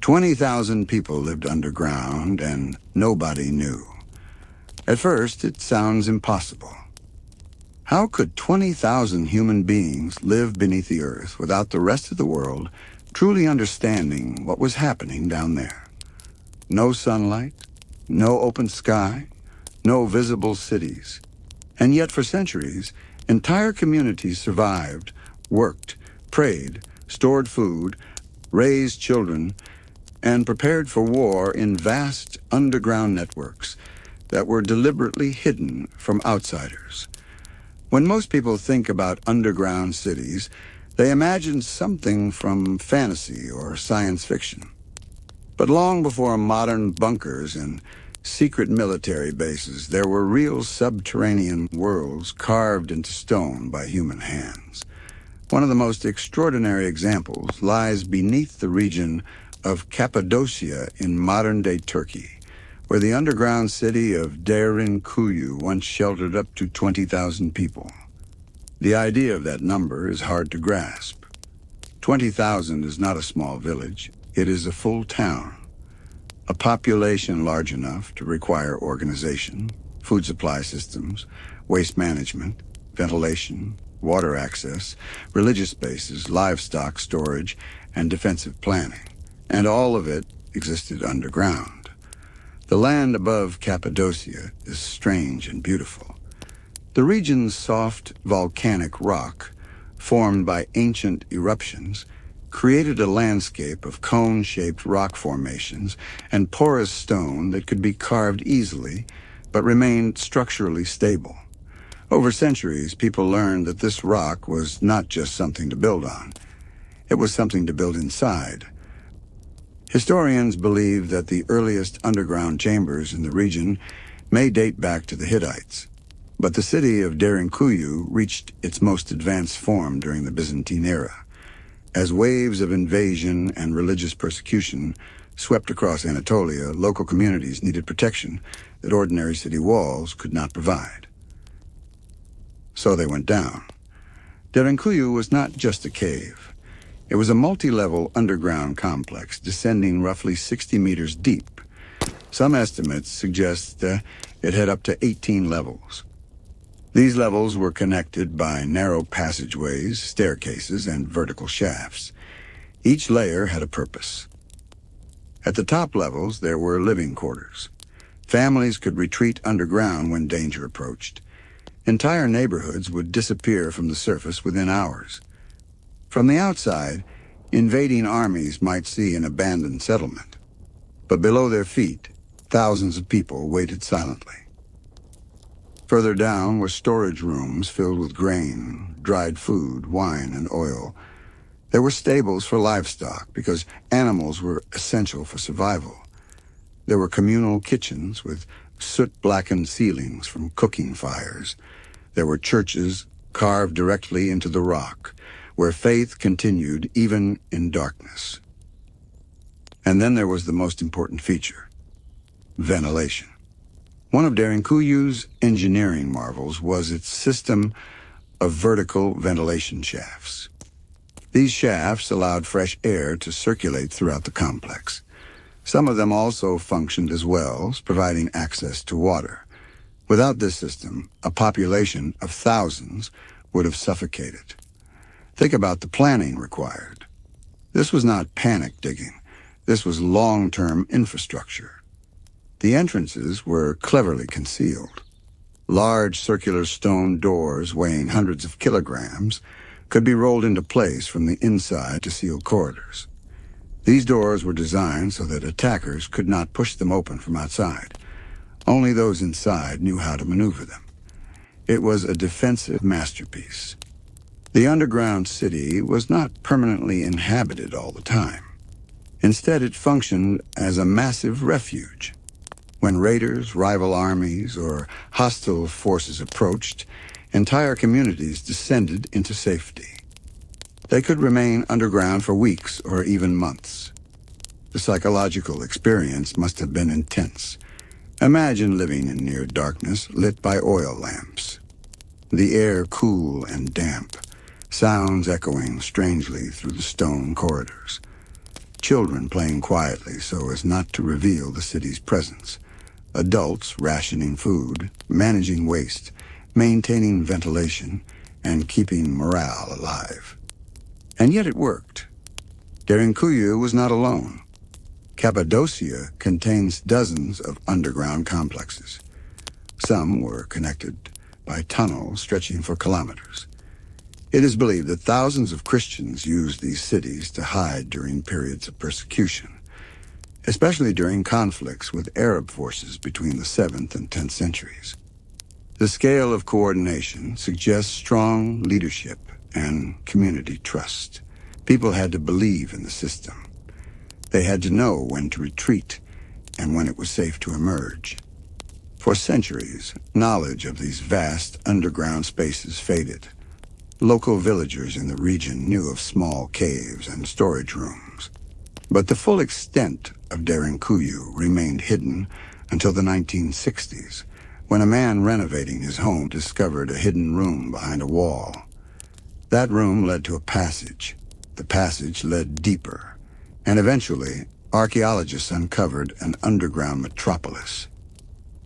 20,000 people lived underground, and nobody knew. At first, it sounds impossible. How could 20,000 human beings live beneath the earth without the rest of the world truly understanding what was happening down there? No sunlight, no open sky, no visible cities. And yet for centuries, entire communities survived, worked, prayed, stored food, raised children, and prepared for war in vast underground networks that were deliberately hidden from outsiders. When most people think about underground cities, they imagine something from fantasy or science fiction. But long before modern bunkers and secret military bases, there were real subterranean worlds carved into stone by human hands. One of the most extraordinary examples lies beneath the region of Cappadocia in modern-day Turkey, where the underground city of Derinkuyu once sheltered up to 20,000 people. The idea of that number is hard to grasp. 20,000 is not a small village. It is a full town. A population large enough to require organization, food supply systems, waste management, ventilation, water access, religious spaces, livestock storage, and defensive planning. And all of it existed underground. The land above Cappadocia is strange and beautiful. The region's soft volcanic rock, formed by ancient eruptions, created a landscape of cone-shaped rock formations and porous stone that could be carved easily, but remained structurally stable. Over centuries, people learned that this rock was not just something to build on. It was something to build inside. Historians believe that the earliest underground chambers in the region may date back to the Hittites, but the city of Derinkuyu reached its most advanced form during the Byzantine era. As waves of invasion and religious persecution swept across Anatolia, local communities needed protection that ordinary city walls could not provide. So they went down. Derinkuyu was not just a cave. It was a multi-level underground complex descending roughly 60 meters deep. Some estimates suggest it had up to 18 levels. These levels were connected by narrow passageways, staircases, and vertical shafts. Each layer had a purpose. At the top levels, there were living quarters. Families could retreat underground when danger approached. Entire neighborhoods would disappear from the surface within hours. From the outside, invading armies might see an abandoned settlement. But below their feet, thousands of people waited silently. Further down were storage rooms filled with grain, dried food, wine, and oil. There were stables for livestock because animals were essential for survival. There were communal kitchens with soot-blackened ceilings from cooking fires. There were churches carved directly into the rock, where faith continued even in darkness. And then there was the most important feature: ventilation. One of Derinkuyu's engineering marvels was its system of vertical ventilation shafts. These shafts allowed fresh air to circulate throughout the complex. Some of them also functioned as wells, providing access to water. Without this system, a population of thousands would have suffocated. Think about the planning required. This was not panic digging. This was long-term infrastructure. The entrances were cleverly concealed. Large circular stone doors weighing hundreds of kilograms could be rolled into place from the inside to seal corridors. These doors were designed so that attackers could not push them open from outside. Only those inside knew how to maneuver them. It was a defensive masterpiece. The underground city was not permanently inhabited all the time. Instead, it functioned as a massive refuge. When raiders, rival armies, or hostile forces approached, entire communities descended into safety. They could remain underground for weeks or even months. The psychological experience must have been intense. Imagine living in near darkness, lit by oil lamps. The air cool and damp, sounds echoing strangely through the stone corridors. children playing quietly so as not to reveal the city's presence, adults rationing food, managing waste, maintaining ventilation, and keeping morale alive. And yet it worked. Derinkuyu was not alone. Cappadocia contains dozens of underground complexes. Some were connected by tunnels stretching for kilometers. It is believed that thousands of Christians used these cities to hide during periods of persecution, especially during conflicts with Arab forces between the 7th and 10th centuries. The scale of coordination suggests strong leadership and community trust. People had to believe in the system. They had to know when to retreat and when it was safe to emerge. For centuries, knowledge of these vast underground spaces faded. Local villagers in the region knew of small caves and storage rooms. But the full extent of Derinkuyu remained hidden until the 1960s, when a man renovating his home discovered a hidden room behind a wall. That room led to a passage. The passage led deeper, and eventually, archaeologists uncovered an underground metropolis.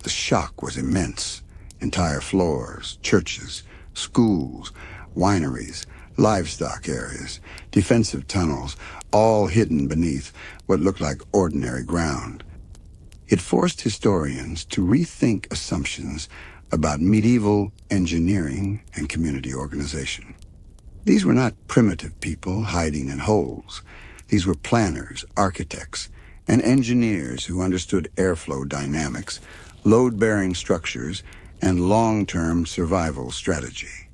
The shock was immense. Entire floors, churches, schools, wineries, livestock areas, defensive tunnels, all hidden beneath what looked like ordinary ground. It forced historians to rethink assumptions about medieval engineering and community organization. These were not primitive people hiding in holes. These were planners, architects, and engineers who understood airflow dynamics, load-bearing structures, and long-term survival strategy.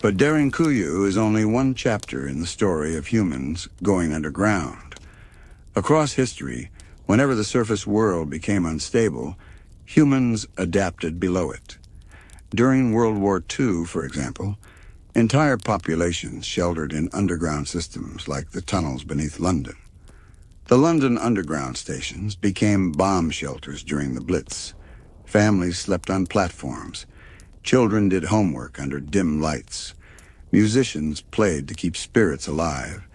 But Derinkuyu is only one chapter in the story of humans going underground. Across history, whenever the surface world became unstable, humans adapted below it. During World War II, for example, entire populations sheltered in underground systems like the tunnels beneath London. The London underground stations became bomb shelters during the Blitz. Families slept on platforms. Children did homework under dim lights. Musicians played to keep spirits alive.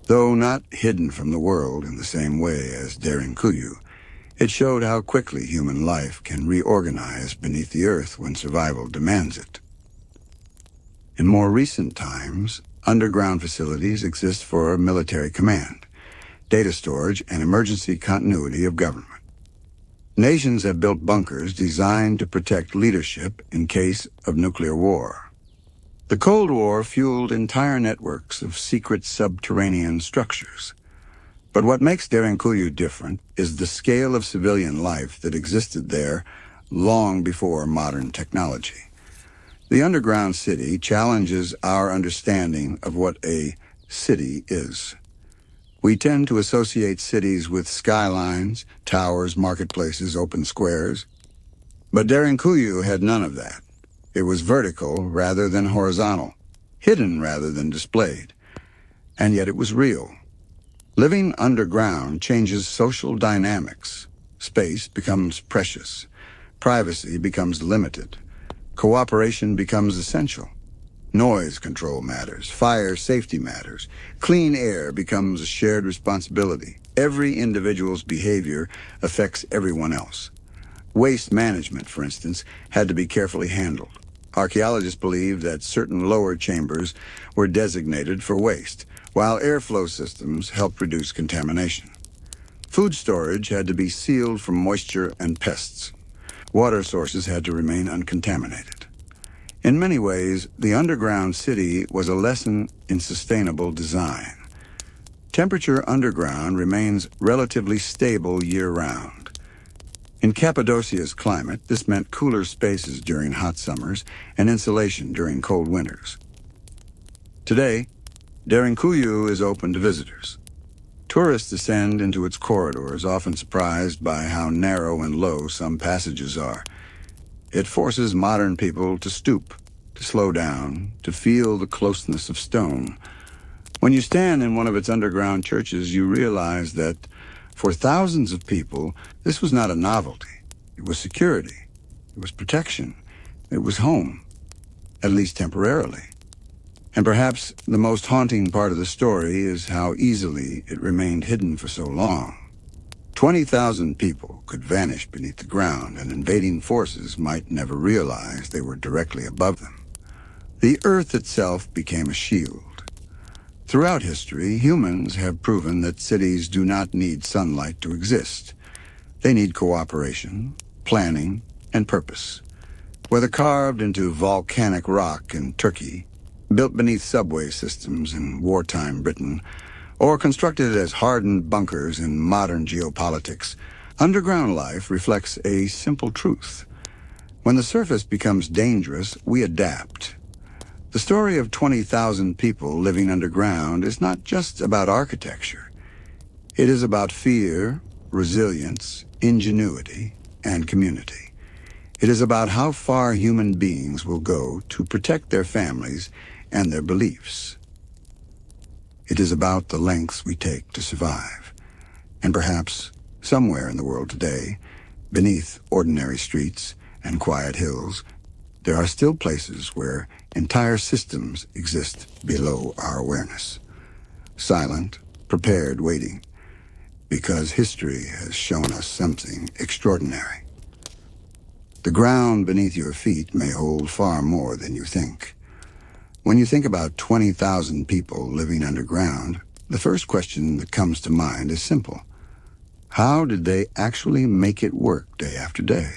Though not hidden from the world in the same way as Derinkuyu, it showed how quickly human life can reorganize beneath the earth when survival demands it. In more recent times, underground facilities exist for military command, data storage, and emergency continuity of government. Nations have built bunkers designed to protect leadership in case of nuclear war. The Cold War fueled entire networks of secret subterranean structures. But what makes Derinkuyu different is the scale of civilian life that existed there long before modern technology. The underground city challenges our understanding of what a city is. We tend to associate cities with skylines, towers, marketplaces, open squares. But Derinkuyu had none of that. It was vertical rather than horizontal, hidden rather than displayed. And yet it was real. Living underground changes social dynamics. Space becomes precious. Privacy becomes limited. Cooperation becomes essential. Noise control matters. Fire safety matters. Clean air becomes a shared responsibility. Every individual's behavior affects everyone else. Waste management, for instance, had to be carefully handled. Archaeologists believe that certain lower chambers were designated for waste, while airflow systems helped reduce contamination. Food storage had to be sealed from moisture and pests. Water sources had to remain uncontaminated. In many ways, the underground city was a lesson in sustainable design. Temperature underground remains relatively stable year-round. In Cappadocia's climate, this meant cooler spaces during hot summers and insulation during cold winters. Today, Derinkuyu is open to visitors. Tourists descend into its corridors, often surprised by how narrow and low some passages are. It forces modern people to stoop, to slow down, to feel the closeness of stone. When you stand in one of its underground churches, you realize that for thousands of people, this was not a novelty. It was security. It was protection. It was home, at least temporarily. And perhaps the most haunting part of the story is how easily it remained hidden for so long. 20,000 people could vanish beneath the ground, and invading forces might never realize they were directly above them. The Earth itself became a shield. Throughout history, humans have proven that cities do not need sunlight to exist. They need cooperation, planning, and purpose. Whether carved into volcanic rock in Turkey, built beneath subway systems in wartime Britain, or constructed as hardened bunkers in modern geopolitics, underground life reflects a simple truth. When the surface becomes dangerous, we adapt. The story of 20,000 people living underground is not just about architecture. It is about fear, resilience, ingenuity, and community. It is about how far human beings will go to protect their families and their beliefs. It is about the lengths we take to survive. And perhaps, somewhere in the world today, beneath ordinary streets and quiet hills, there are still places where entire systems exist below our awareness. Silent, prepared, waiting, because history has shown us something extraordinary. The ground beneath your feet may hold far more than you think. When you think about 20,000 people living underground, the first question that comes to mind is simple. How did they actually make it work day after day?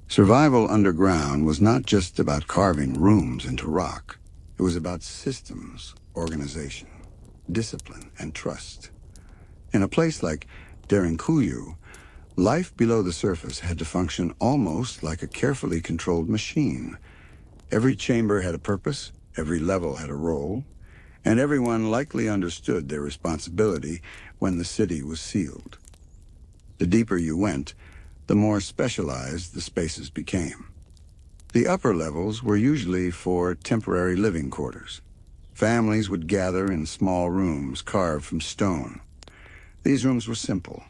Survival underground was not just about carving rooms into rock. It was about systems, organization, discipline, and trust. In a place like Derinkuyu, life below the surface had to function almost like a carefully controlled machine. Every chamber had a purpose, every level had a role, and everyone likely understood their responsibility when the city was sealed. The deeper you went, the more specialized the spaces became. The upper levels were usually for temporary living quarters. Families would gather in small rooms carved from stone. These rooms were simple.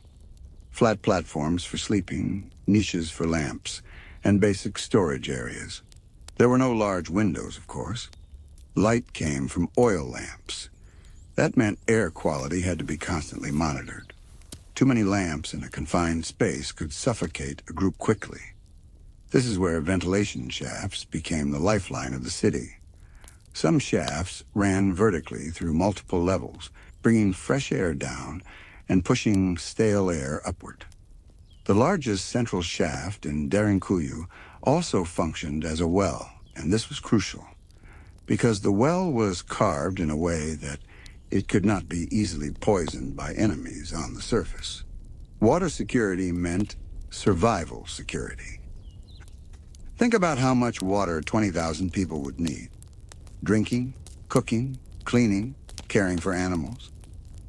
Flat platforms for sleeping, niches for lamps, and basic storage areas. There were no large windows, of course. Light came from oil lamps. That meant air quality had to be constantly monitored. Too many lamps in a confined space could suffocate a group quickly. This is where ventilation shafts became the lifeline of the city. Some shafts ran vertically through multiple levels, bringing fresh air down and pushing stale air upward. The largest central shaft in Derinkuyu also functioned as a well, and this was crucial, because the well was carved in a way that it could not be easily poisoned by enemies on the surface. Water security meant survival security. Think about how much water 20,000 people would need. Drinking, cooking, cleaning, caring for animals.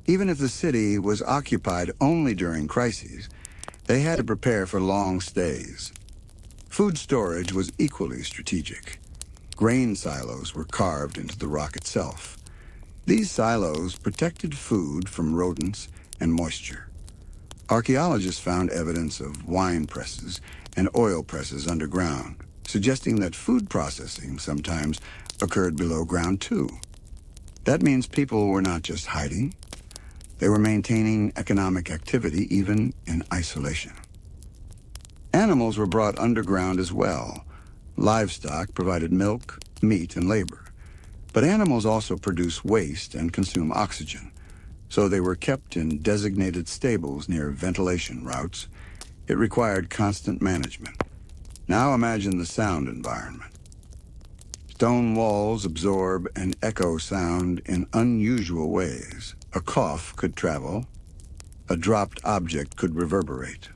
Even if the city was occupied only during crises, they had to prepare for long stays. Food storage was equally strategic. Grain silos were carved into the rock itself. These silos protected food from rodents and moisture. Archaeologists found evidence of wine presses and oil presses underground, suggesting that food processing sometimes occurred below ground too. That means people were not just hiding. They were maintaining economic activity even in isolation. Animals were brought underground as well. Livestock provided milk, meat, and labor. But animals also produce waste and consume oxygen, so they were kept in designated stables near ventilation routes. It required constant management. Now imagine the sound environment. Stone walls absorb and echo sound in unusual ways. A cough could travel. A dropped object could reverberate.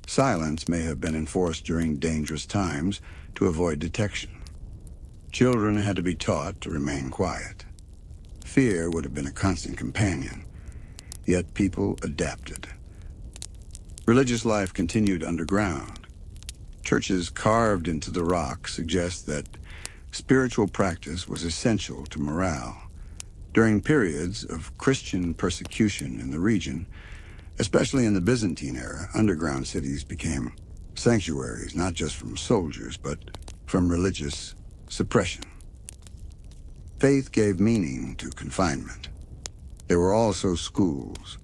Silence may have been enforced during dangerous times to avoid detection. Children had to be taught to remain quiet. Fear would have been a constant companion, yet people adapted. Religious life continued underground. Churches carved into the rock suggest that spiritual practice was essential to morale. During periods of Christian persecution in the region, especially in the Byzantine era, underground cities became sanctuaries, not just from soldiers, but from religious suppression. Faith gave meaning to confinement. There were also schools.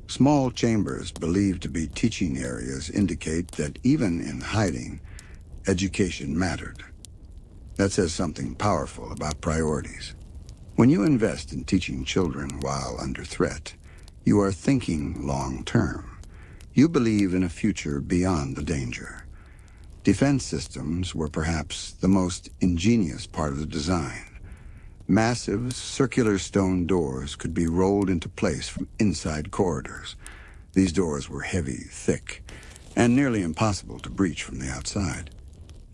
Small chambers believed to be teaching areas indicate that even in hiding, education mattered. That says something powerful about priorities. When you invest in teaching children while under threat, you are thinking long-term. You believe in a future beyond the danger. Defense systems were perhaps the most ingenious part of the design. Massive, circular stone doors could be rolled into place from inside corridors. These doors were heavy, thick, and nearly impossible to breach from the outside.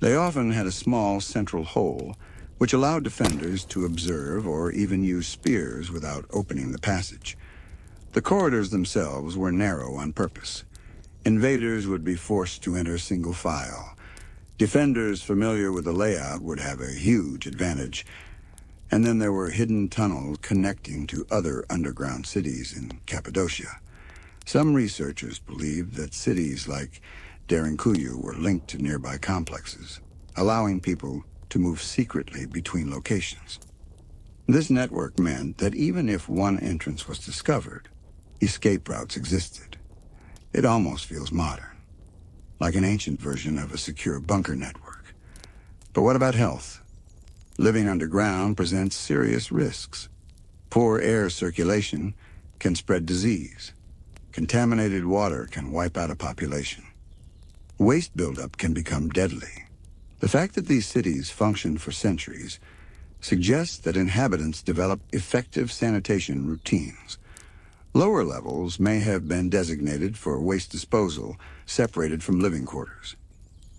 They often had a small central hole, which allowed defenders to observe or even use spears without opening the passage. The corridors themselves were narrow on purpose. Invaders would be forced to enter single file. Defenders familiar with the layout would have a huge advantage. And then there were hidden tunnels connecting to other underground cities in Cappadocia. Some researchers believed that cities like Derinkuyu were linked to nearby complexes, allowing people to move secretly between locations. This network meant that even if one entrance was discovered, escape routes existed. It almost feels modern, like an ancient version of a secure bunker network. But what about health? Living underground presents serious risks. Poor air circulation can spread disease. Contaminated water can wipe out a population. Waste buildup can become deadly. The fact that these cities functioned for centuries suggests that inhabitants developed effective sanitation routines. Lower levels may have been designated for waste disposal, separated from living quarters.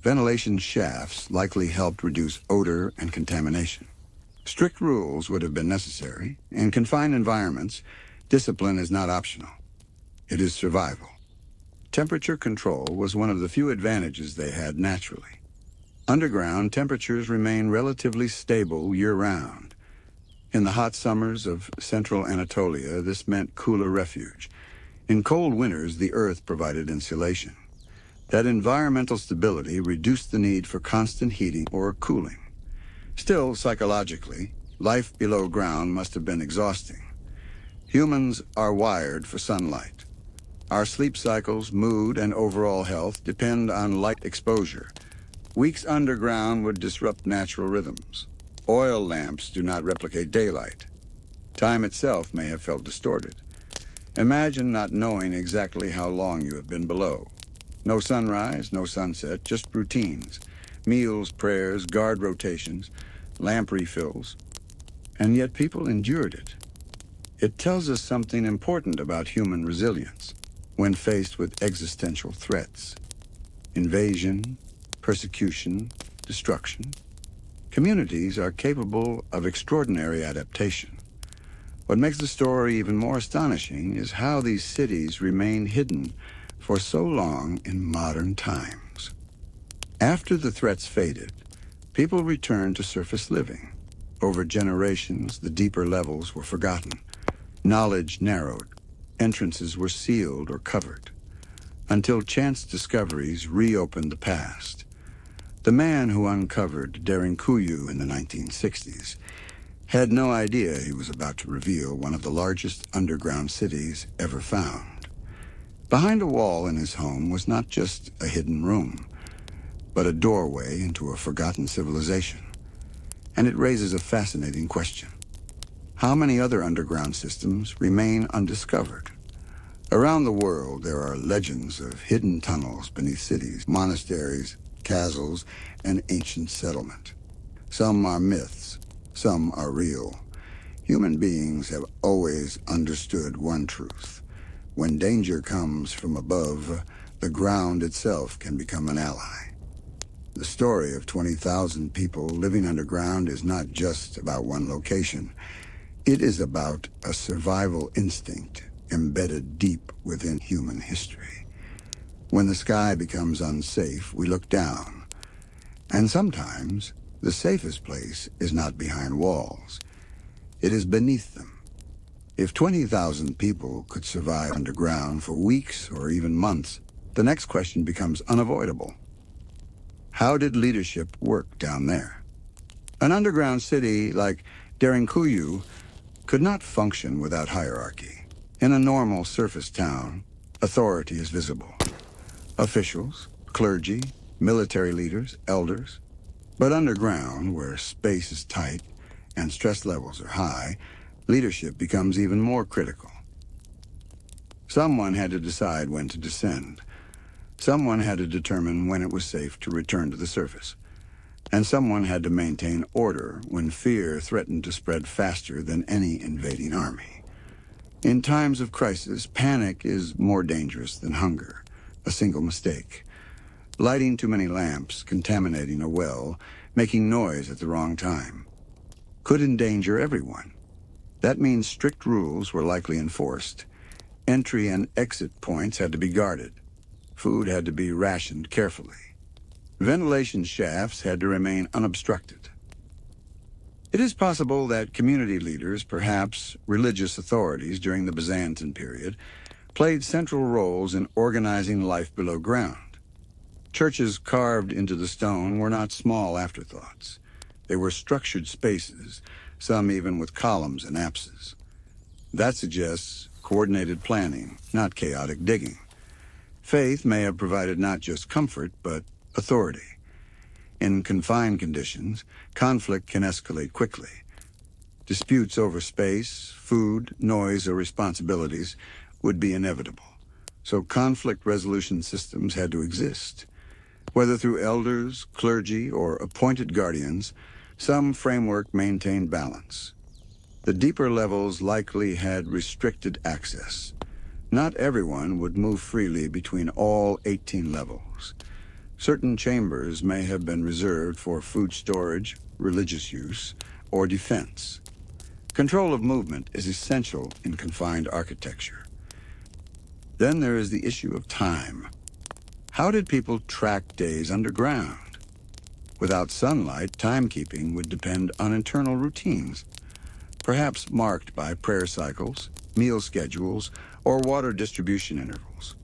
Ventilation shafts likely helped reduce odor and contamination. Strict rules would have been necessary. In confined environments, discipline is not optional. It is survival. Temperature control was one of the few advantages they had naturally. Underground, temperatures remain relatively stable year-round. In the hot summers of central Anatolia, this meant cooler refuge. In cold winters, the earth provided insulation. That environmental stability reduced the need for constant heating or cooling. Still, psychologically, life below ground must have been exhausting. Humans are wired for sunlight. Our sleep cycles, mood, and overall health depend on light exposure. Weeks underground would disrupt natural rhythms. Oil lamps do not replicate daylight. Time itself may have felt distorted. Imagine not knowing exactly how long you have been below. No sunrise, no sunset, just routines. Meals, prayers, guard rotations, lamp refills. And yet people endured it. It tells us something important about human resilience when faced with existential threats. Invasion, persecution, destruction. Communities are capable of extraordinary adaptation. What makes the story even more astonishing is how these cities remain hidden for so long in modern times. After the threats faded, people returned to surface living. Over generations, the deeper levels were forgotten. Knowledge narrowed. Entrances were sealed or covered, until chance discoveries reopened the past. The man who uncovered Derinkuyu in the 1960s had no idea he was about to reveal one of the largest underground cities ever found. Behind a wall in his home was not just a hidden room, but a doorway into a forgotten civilization. And it raises a fascinating question. How many other underground systems remain undiscovered? Around the world, there are legends of hidden tunnels beneath cities, monasteries, castles, and ancient settlement. Some are myths, some are real. Human beings have always understood one truth. When danger comes from above, the ground itself can become an ally. The story of 20,000 people living underground is not just about one location. It is about a survival instinct embedded deep within human history. When the sky becomes unsafe, we look down. And sometimes, the safest place is not behind walls. It is beneath them. If 20,000 people could survive underground for weeks or even months, the next question becomes unavoidable. How did leadership work down there? An underground city like Derinkuyu could not function without hierarchy. In a normal surface town, authority is visible. Officials, clergy, military leaders, elders. But underground, where space is tight and stress levels are high, leadership becomes even more critical. Someone had to decide when to descend. Someone had to determine when it was safe to return to the surface. And someone had to maintain order when fear threatened to spread faster than any invading army. In times of crisis, panic is more dangerous than hunger. A single mistake. Lighting too many lamps, contaminating a well, making noise at the wrong time, could endanger everyone. That means strict rules were likely enforced. Entry and exit points had to be guarded. Food had to be rationed carefully. Ventilation shafts had to remain unobstructed. It is possible that community leaders, perhaps religious authorities during the Byzantine period, played central roles in organizing life below ground. Churches carved into the stone were not small afterthoughts. They were structured spaces, some even with columns and apses. That suggests coordinated planning, not chaotic digging. Faith may have provided not just comfort, but authority. In confined conditions, conflict can escalate quickly. Disputes over space, food, noise, or responsibilities would be inevitable. So conflict resolution systems had to exist. Whether through elders, clergy, or appointed guardians, some framework maintained balance. The deeper levels likely had restricted access. Not everyone would move freely between all 18 levels. Certain chambers may have been reserved for food storage, religious use, or defense. Control of movement is essential in confined architecture. Then there is the issue of time. How did people track days underground? Without sunlight, timekeeping would depend on internal routines, perhaps marked by prayer cycles, meal schedules, or water distribution intervals.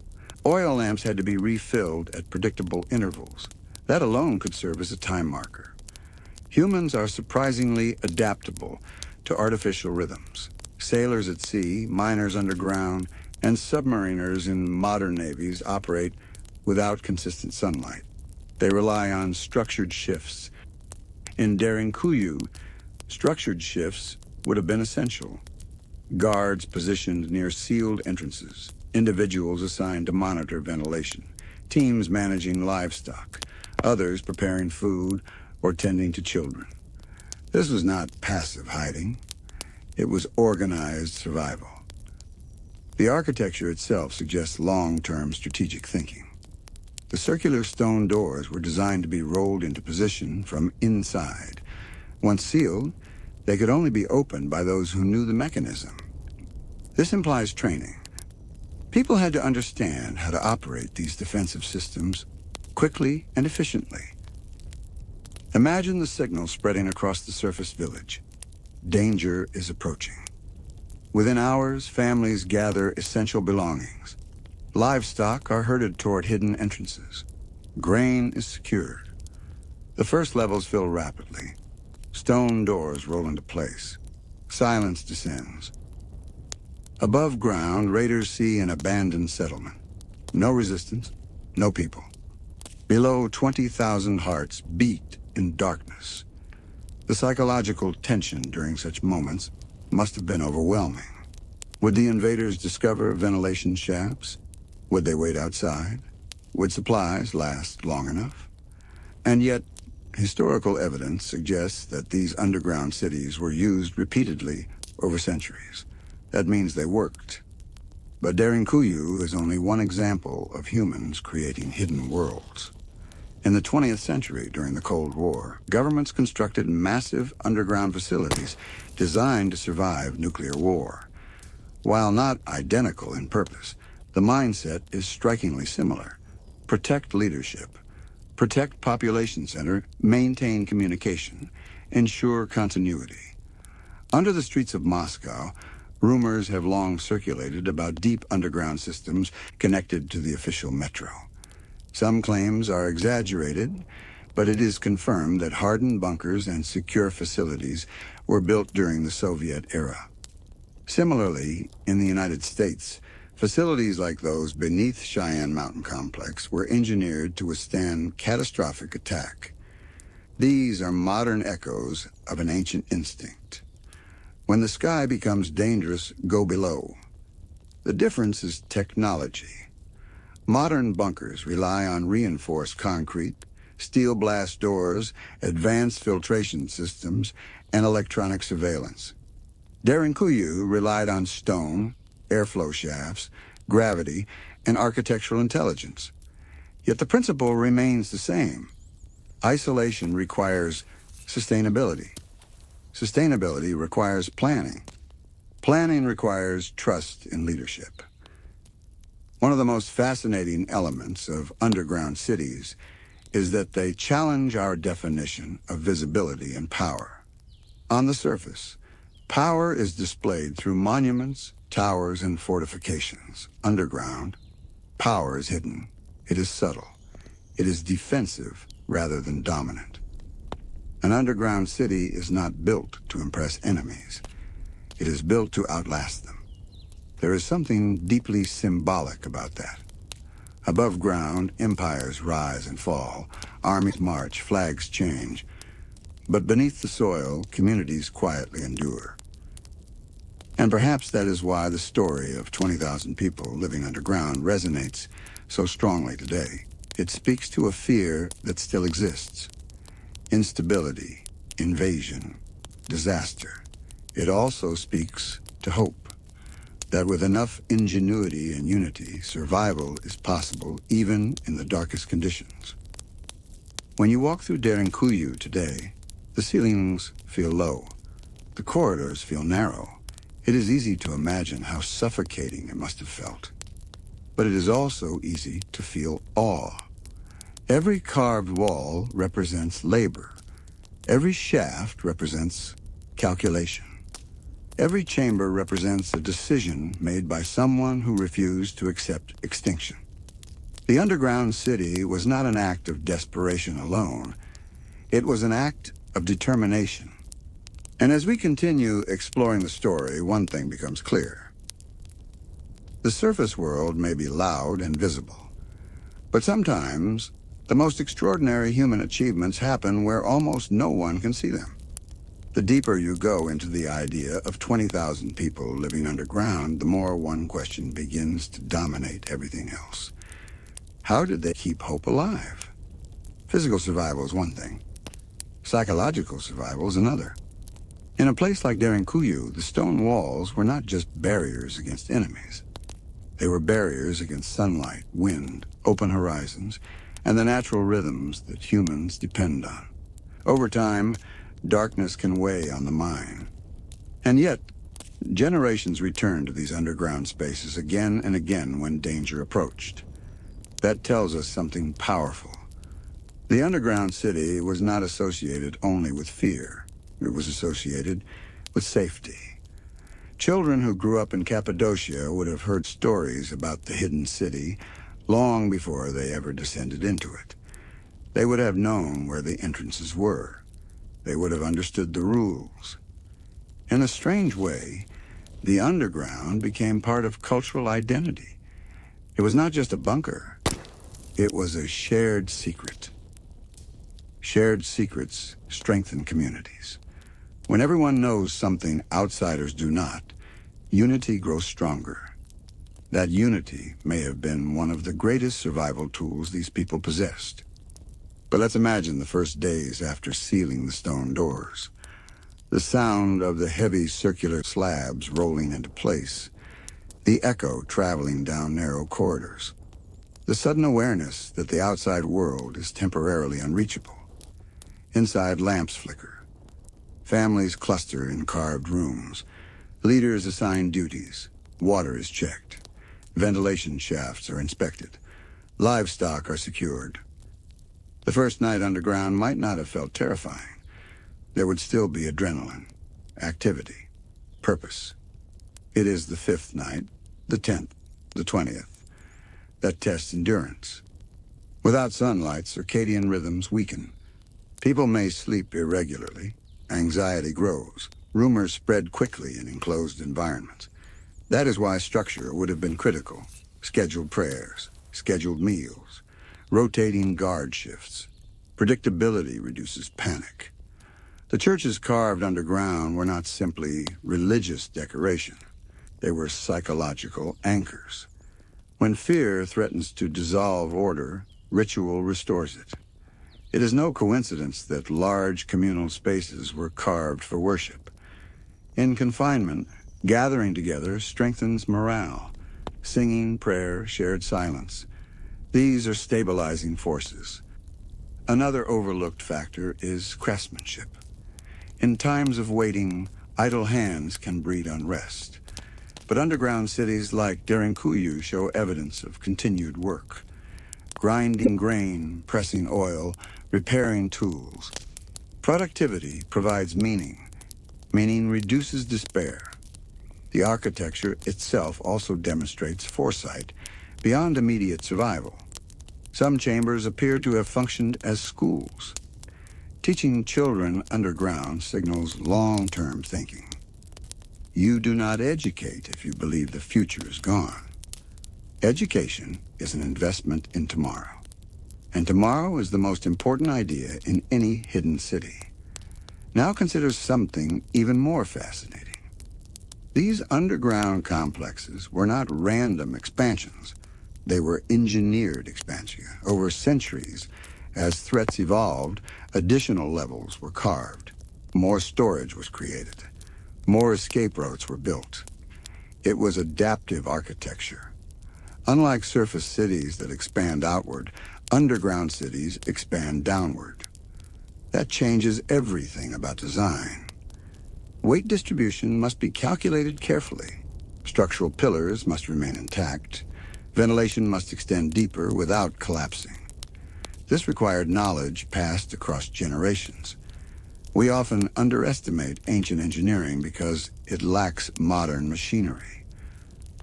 Oil lamps had to be refilled at predictable intervals. That alone could serve as a time marker. Humans are surprisingly adaptable to artificial rhythms. Sailors at sea, miners underground, and submariners in modern navies operate without consistent sunlight. They rely on structured shifts. In Derinkuyu, structured shifts would have been essential. Guards positioned near sealed entrances, individuals assigned to monitor ventilation, teams managing livestock, others preparing food or tending to children. This was not passive hiding. It was organized survival. The architecture itself suggests long-term strategic thinking. The circular stone doors were designed to be rolled into position from inside. Once sealed, they could only be opened by those who knew the mechanism. This implies training. People had to understand how to operate these defensive systems quickly and efficiently. Imagine the signal spreading across the surface village. Danger is approaching. Within hours, families gather essential belongings. Livestock are herded toward hidden entrances. Grain is secured. The first levels fill rapidly. Stone doors roll into place. Silence descends. Above ground, raiders see an abandoned settlement. No resistance, no people. Below, 20,000 hearts beat in darkness. The psychological tension during such moments must have been overwhelming. Would the invaders discover ventilation shafts? Would they wait outside? Would supplies last long enough? And yet, historical evidence suggests that these underground cities were used repeatedly over centuries. That means they worked. But Derinkuyu is only one example of humans creating hidden worlds. In the 20th century, during the Cold War, governments constructed massive underground facilities designed to survive nuclear war. While not identical in purpose, the mindset is strikingly similar. Protect leadership, protect population center, maintain communication, ensure continuity. Under the streets of Moscow, rumors have long circulated about deep underground systems connected to the official metro. Some claims are exaggerated, but it is confirmed that hardened bunkers and secure facilities were built during the Soviet era. Similarly, in the United States, facilities like those beneath Cheyenne Mountain Complex were engineered to withstand catastrophic attack. These are modern echoes of an ancient instinct. When the sky becomes dangerous, go below. The difference is technology. Modern bunkers rely on reinforced concrete, steel blast doors, advanced filtration systems, and electronic surveillance. Derinkuyu relied on stone, airflow shafts, gravity, and architectural intelligence. Yet the principle remains the same. Isolation requires sustainability. Sustainability requires planning. Planning requires trust in leadership. One of the most fascinating elements of underground cities is that they challenge our definition of visibility and power. On the surface, power is displayed through monuments, towers, and fortifications. Underground, power is hidden. It is subtle. It is defensive rather than dominant. An underground city is not built to impress enemies. It is built to outlast them. There is something deeply symbolic about that. Above ground, empires rise and fall, armies march, flags change. But beneath the soil, communities quietly endure. And perhaps that is why the story of 20,000 people living underground resonates so strongly today. It speaks to a fear that still exists. Instability, invasion, disaster. It also speaks to hope. That with enough ingenuity and unity, survival is possible even in the darkest conditions. When you walk through Derinkuyu today, the ceilings feel low. The corridors feel narrow. It is easy to imagine how suffocating it must have felt. But it is also easy to feel awe. Every carved wall represents labor. Every shaft represents calculation. Every chamber represents a decision made by someone who refused to accept extinction. The underground city was not an act of desperation alone. It was an act of determination. And as we continue exploring the story, one thing becomes clear. The surface world may be loud and visible, but sometimes the most extraordinary human achievements happen where almost no one can see them. The deeper you go into the idea of 20,000 people living underground, the more one question begins to dominate everything else. How did they keep hope alive? Physical survival is one thing. Psychological survival is another. In a place like Derinkuyu, the stone walls were not just barriers against enemies. They were barriers against sunlight, wind, open horizons, and the natural rhythms that humans depend on. Over time, darkness can weigh on the mind. And yet, generations returned to these underground spaces again and again when danger approached. That tells us something powerful. The underground city was not associated only with fear. It was associated with safety. Children who grew up in Cappadocia would have heard stories about the hidden city long before they ever descended into it. They would have known where the entrances were. They would have understood the rules. In a strange way, the underground became part of cultural identity. It was not just a bunker. It was a shared secret. Shared secrets strengthen communities. When everyone knows something outsiders do not, unity grows stronger. That unity may have been one of the greatest survival tools these people possessed. But let's imagine the first days after sealing the stone doors. The sound of the heavy circular slabs rolling into place. The echo traveling down narrow corridors. The sudden awareness that the outside world is temporarily unreachable. Inside, lamps flicker. Families cluster in carved rooms. Leaders assign duties. Water is checked. Ventilation shafts are inspected. Livestock are secured. The first night underground might not have felt terrifying. There would still be adrenaline, activity, purpose. It is the 5th night, the 10th, the 20th, that tests endurance. Without sunlight, circadian rhythms weaken. People may sleep irregularly. Anxiety grows. Rumors spread quickly in enclosed environments. That is why structure would have been critical. Scheduled prayers, scheduled meals, rotating guard shifts. Predictability reduces panic. The churches carved underground were not simply religious decoration. They were psychological anchors. When fear threatens to dissolve order, ritual restores it. It is no coincidence that large communal spaces were carved for worship. In confinement, gathering together strengthens morale. Singing, prayer, shared silence. These are stabilizing forces. Another overlooked factor is craftsmanship. In times of waiting, idle hands can breed unrest. But underground cities like Derinkuyu show evidence of continued work. Grinding grain, pressing oil, repairing tools. Productivity provides meaning. Meaning reduces despair. The architecture itself also demonstrates foresight beyond immediate survival. Some chambers appear to have functioned as schools. Teaching children underground signals long-term thinking. You do not educate if you believe the future is gone. Education is an investment in tomorrow. And tomorrow is the most important idea in any hidden city. Now consider something even more fascinating. These underground complexes were not random expansions. They were engineered expansia. Over centuries, as threats evolved, additional levels were carved. More storage was created. More escape routes were built. It was adaptive architecture. Unlike surface cities that expand outward, underground cities expand downward. That changes everything about design. Weight distribution must be calculated carefully. Structural pillars must remain intact. Ventilation must extend deeper without collapsing. This required knowledge passed across generations. We often underestimate ancient engineering because it lacks modern machinery.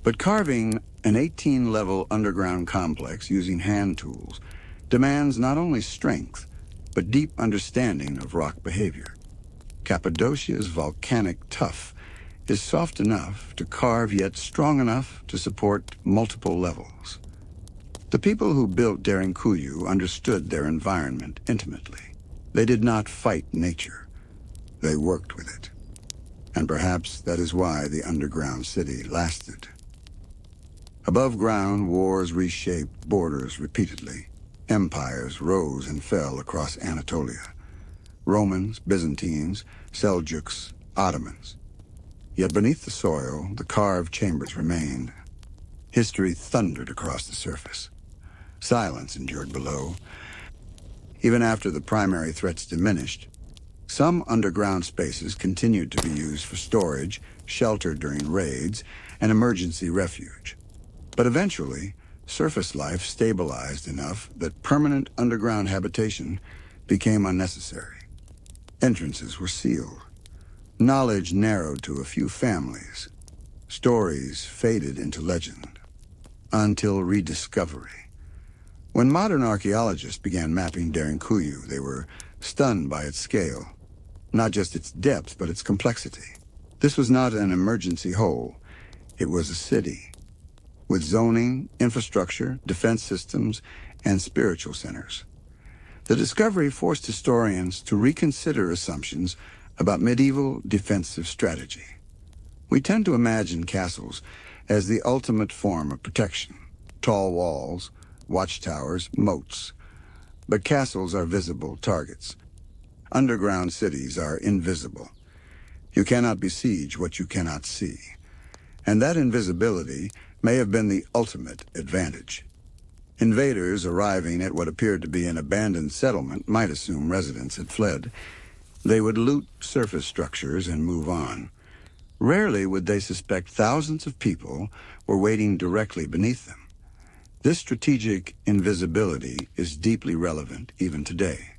But carving an 18-level underground complex using hand tools demands not only strength, but deep understanding of rock behavior. Cappadocia's volcanic tuff is soft enough to carve yet strong enough to support multiple levels. The people who built Derinkuyu understood their environment intimately. They did not fight nature. They worked with it. And perhaps that is why the underground city lasted. Above ground, wars reshaped borders repeatedly. Empires rose and fell across Anatolia. Romans, Byzantines, Seljuks, Ottomans. Yet beneath the soil, the carved chambers remained. History thundered across the surface. Silence endured below. Even after the primary threats diminished, some underground spaces continued to be used for storage, shelter during raids, and emergency refuge. But eventually, surface life stabilized enough that permanent underground habitation became unnecessary. Entrances were sealed. Knowledge narrowed to a few families. Stories faded into legend. Until rediscovery. When modern archaeologists began mapping Derinkuyu, they were stunned by its scale. Not just its depth, but its complexity. This was not an emergency hole. It was a city. With zoning, infrastructure, defense systems, and spiritual centers. The discovery forced historians to reconsider assumptions about medieval defensive strategy. We tend to imagine castles as the ultimate form of protection. Tall walls, watchtowers, moats. But castles are visible targets. Underground cities are invisible. You cannot besiege what you cannot see. And that invisibility may have been the ultimate advantage. Invaders arriving at what appeared to be an abandoned settlement might assume residents had fled. They would loot surface structures and move on. Rarely would they suspect thousands of people were waiting directly beneath them. This strategic invisibility is deeply relevant even today.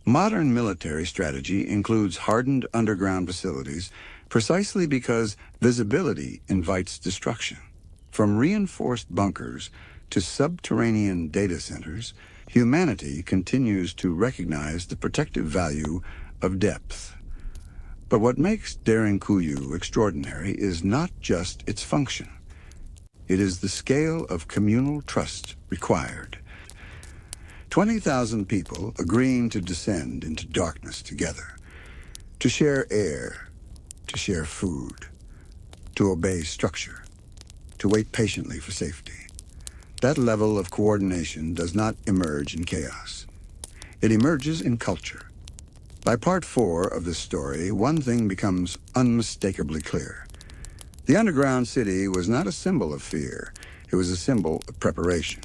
Modern military strategy includes hardened underground facilities precisely because visibility invites destruction. From reinforced bunkers to subterranean data centers, humanity continues to recognize the protective value of depth. But what makes Derinkuyu extraordinary is not just its function. It is the scale of communal trust required. 20,000 people agreeing to descend into darkness together, to share air, to share food, to obey structure, to wait patiently for safety. That level of coordination does not emerge in chaos. It emerges in culture. By part 4 of this story, one thing becomes unmistakably clear. The underground city was not a symbol of fear. It was a symbol of preparation.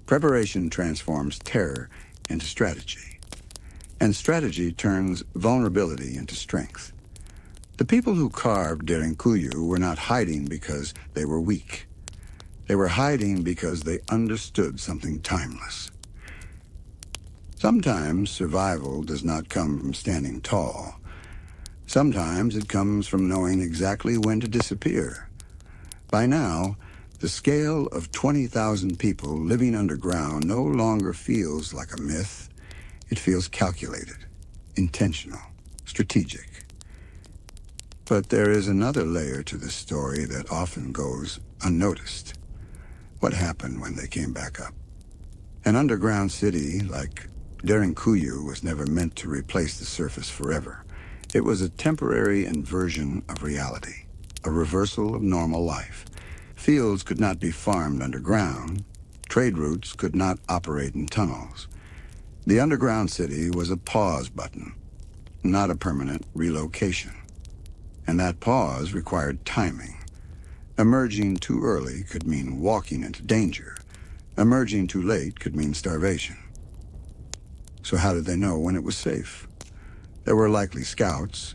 Preparation transforms terror into strategy. And strategy turns vulnerability into strength. The people who carved Derinkuyu were not hiding because they were weak. They were hiding because they understood something timeless. Sometimes survival does not come from standing tall. Sometimes it comes from knowing exactly when to disappear. By now, the scale of 20,000 people living underground no longer feels like a myth. It feels calculated, intentional, strategic. But there is another layer to this story that often goes unnoticed. What happened when they came back up? An underground city like Derinkuyu was never meant to replace the surface forever. It was a temporary inversion of reality, a reversal of normal life. Fields could not be farmed underground. Trade routes could not operate in tunnels. The underground city was a pause button, not a permanent relocation. And that pause required timing. Emerging too early could mean walking into danger. Emerging too late could mean starvation. So how did they know when it was safe? There were likely scouts,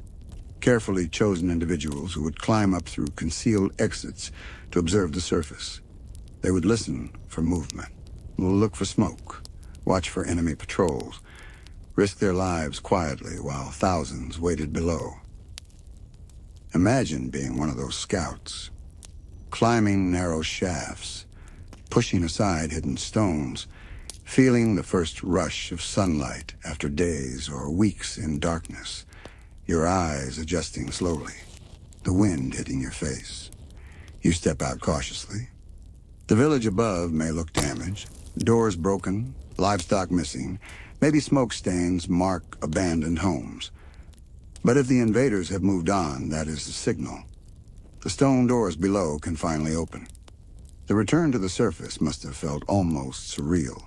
carefully chosen individuals who would climb up through concealed exits to observe the surface. They would listen for movement, look for smoke, watch for enemy patrols, risk their lives quietly while thousands waited below. Imagine being one of those scouts, climbing narrow shafts, pushing aside hidden stones, feeling the first rush of sunlight after days or weeks in darkness, your eyes adjusting slowly, the wind hitting your face. You step out cautiously. The village above may look damaged, doors broken, livestock missing, maybe smoke stains mark abandoned homes. But if the invaders have moved on, that is the signal. The stone doors below can finally open. The return to the surface must have felt almost surreal.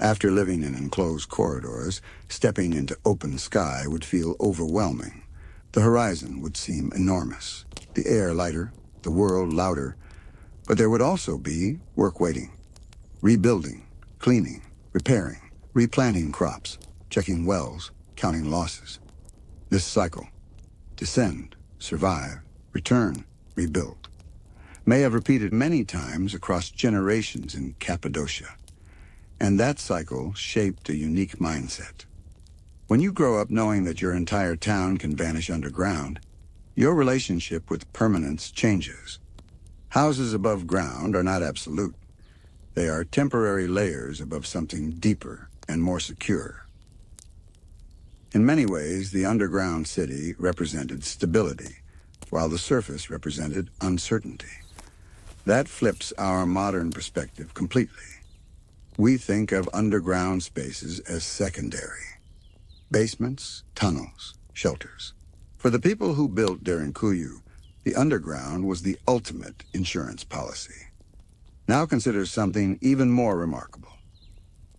After living in enclosed corridors, stepping into open sky would feel overwhelming. The horizon would seem enormous, the air lighter, the world louder. But there would also be work waiting, rebuilding, cleaning, repairing, replanting crops, checking wells, counting losses. This cycle, descend, survive, return, rebuild, may have repeated many times across generations in Cappadocia. And that cycle shaped a unique mindset. When you grow up knowing that your entire town can vanish underground, your relationship with permanence changes. Houses above ground are not absolute. They are temporary layers above something deeper and more secure. In many ways, the underground city represented stability, while the surface represented uncertainty. That flips our modern perspective completely. We think of underground spaces as secondary. Basements, tunnels, shelters. For the people who built Derinkuyu, the underground was the ultimate insurance policy. Now consider something even more remarkable.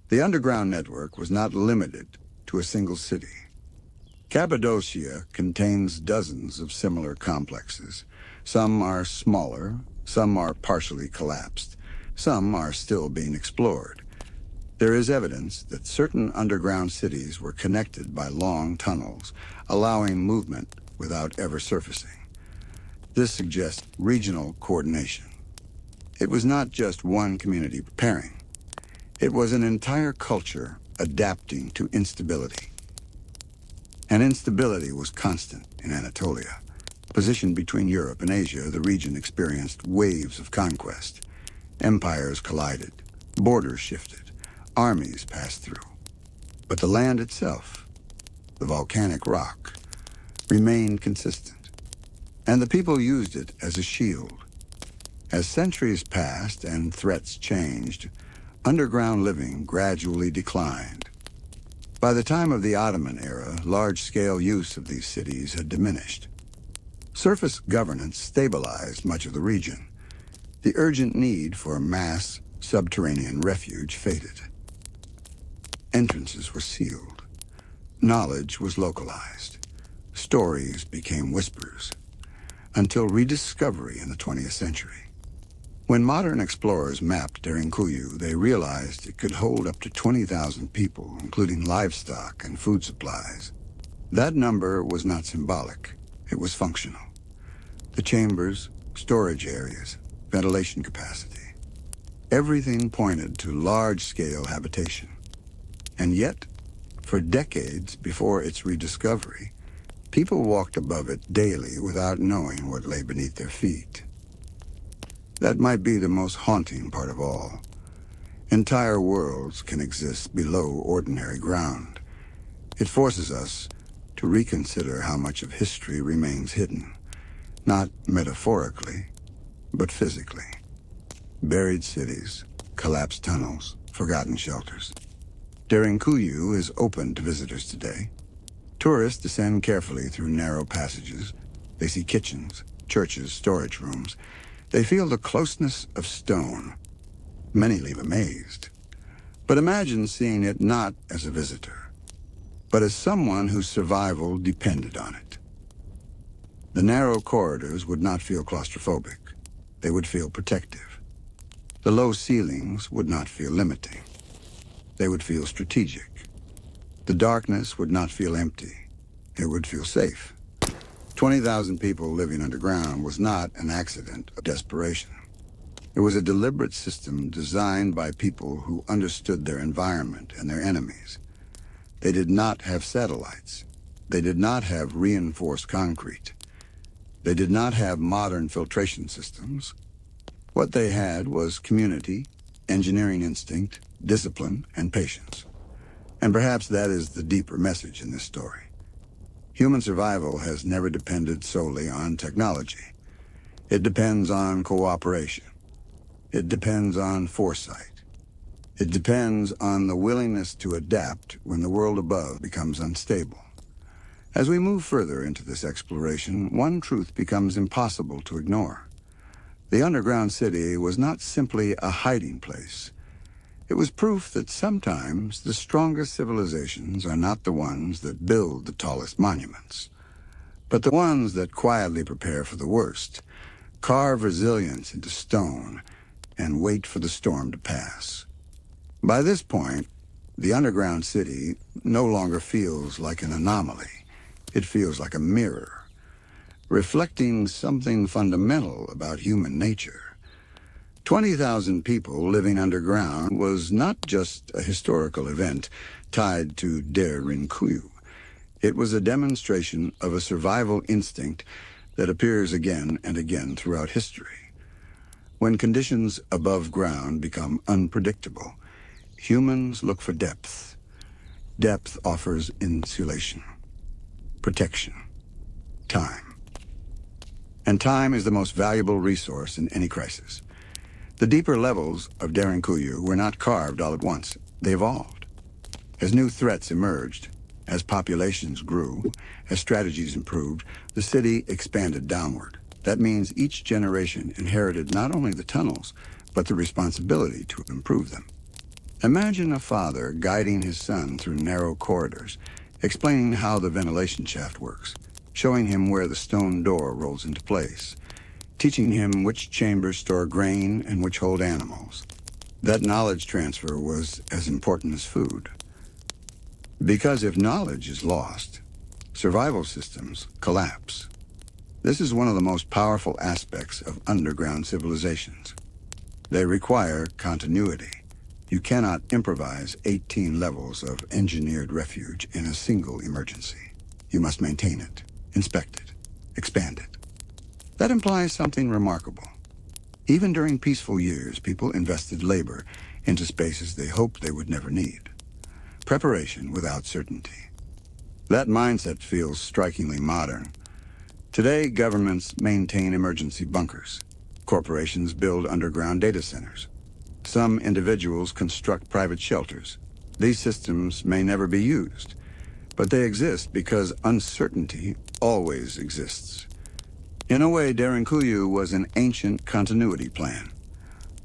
The underground network was not limited to a single city. Cappadocia contains dozens of similar complexes. Some are smaller, some are partially collapsed, some are still being explored. There is evidence that certain underground cities were connected by long tunnels, allowing movement without ever surfacing. This suggests regional coordination. It was not just one community preparing. It was an entire culture adapting to instability. And instability was constant in Anatolia. Positioned between Europe and Asia, the region experienced waves of conquest. Empires collided, borders shifted, armies passed through. But the land itself, the volcanic rock, remained consistent, and the people used it as a shield. As centuries passed and threats changed, underground living gradually declined. By the time of the Ottoman era, large-scale use of these cities had diminished. Surface governance stabilized much of the region. The urgent need for mass subterranean refuge faded. Entrances were sealed. Knowledge was localized. Stories became whispers, until rediscovery in the 20th century. When modern explorers mapped Derinkuyu, they realized it could hold up to 20,000 people, including livestock and food supplies. That number was not symbolic. It was functional. The chambers, storage areas, ventilation capacity. Everything pointed to large-scale habitation. And yet, for decades before its rediscovery, people walked above it daily without knowing what lay beneath their feet. That might be the most haunting part of all. Entire worlds can exist below ordinary ground. It forces us to reconsider how much of history remains hidden, not metaphorically, but physically. Buried cities, collapsed tunnels, forgotten shelters. Derinkuyu is open to visitors today. Tourists descend carefully through narrow passages. They see kitchens, churches, storage rooms. They feel the closeness of stone. Many leave amazed. But imagine seeing it not as a visitor, but as someone whose survival depended on it. The narrow corridors would not feel claustrophobic. They would feel protective. The low ceilings would not feel limiting. They would feel strategic. The darkness would not feel empty. It would feel safe. 20,000 people living underground was not an accident of desperation. It was a deliberate system designed by people who understood their environment and their enemies. They did not have satellites. They did not have reinforced concrete. They did not have modern filtration systems. What they had was community, engineering instinct, discipline, and patience. And perhaps that is the deeper message in this story. Human survival has never depended solely on technology. It depends on cooperation. It depends on foresight. It depends on the willingness to adapt when the world above becomes unstable. As we move further into this exploration, one truth becomes impossible to ignore. The underground city was not simply a hiding place. It was proof that sometimes the strongest civilizations are not the ones that build the tallest monuments, but the ones that quietly prepare for the worst, carve resilience into stone, and wait for the storm to pass. By this point, the underground city no longer feels like an anomaly. It feels like a mirror, reflecting something fundamental about human nature. 20,000 people living underground was not just a historical event tied to Derinkuyu. It was a demonstration of a survival instinct that appears again and again throughout history. When conditions above ground become unpredictable, humans look for depth. Depth offers insulation, protection, time. And time is the most valuable resource in any crisis. The deeper levels of Derinkuyu were not carved all at once. They evolved. As new threats emerged, as populations grew, as strategies improved, the city expanded downward. That means each generation inherited not only the tunnels, but the responsibility to improve them. Imagine a father guiding his son through narrow corridors, explaining how the ventilation shaft works, showing him where the stone door rolls into place, teaching him which chambers store grain and which hold animals. That knowledge transfer was as important as food. Because if knowledge is lost, survival systems collapse. This is one of the most powerful aspects of underground civilizations. They require continuity. You cannot improvise 18 levels of engineered refuge in a single emergency. You must maintain it, inspect it, expand it. That implies something remarkable. Even during peaceful years, people invested labor into spaces they hoped they would never need. Preparation without certainty. That mindset feels strikingly modern. Today, governments maintain emergency bunkers. Corporations build underground data centers. Some individuals construct private shelters. These systems may never be used, but they exist because uncertainty always exists. In a way, Derinkuyu was an ancient continuity plan.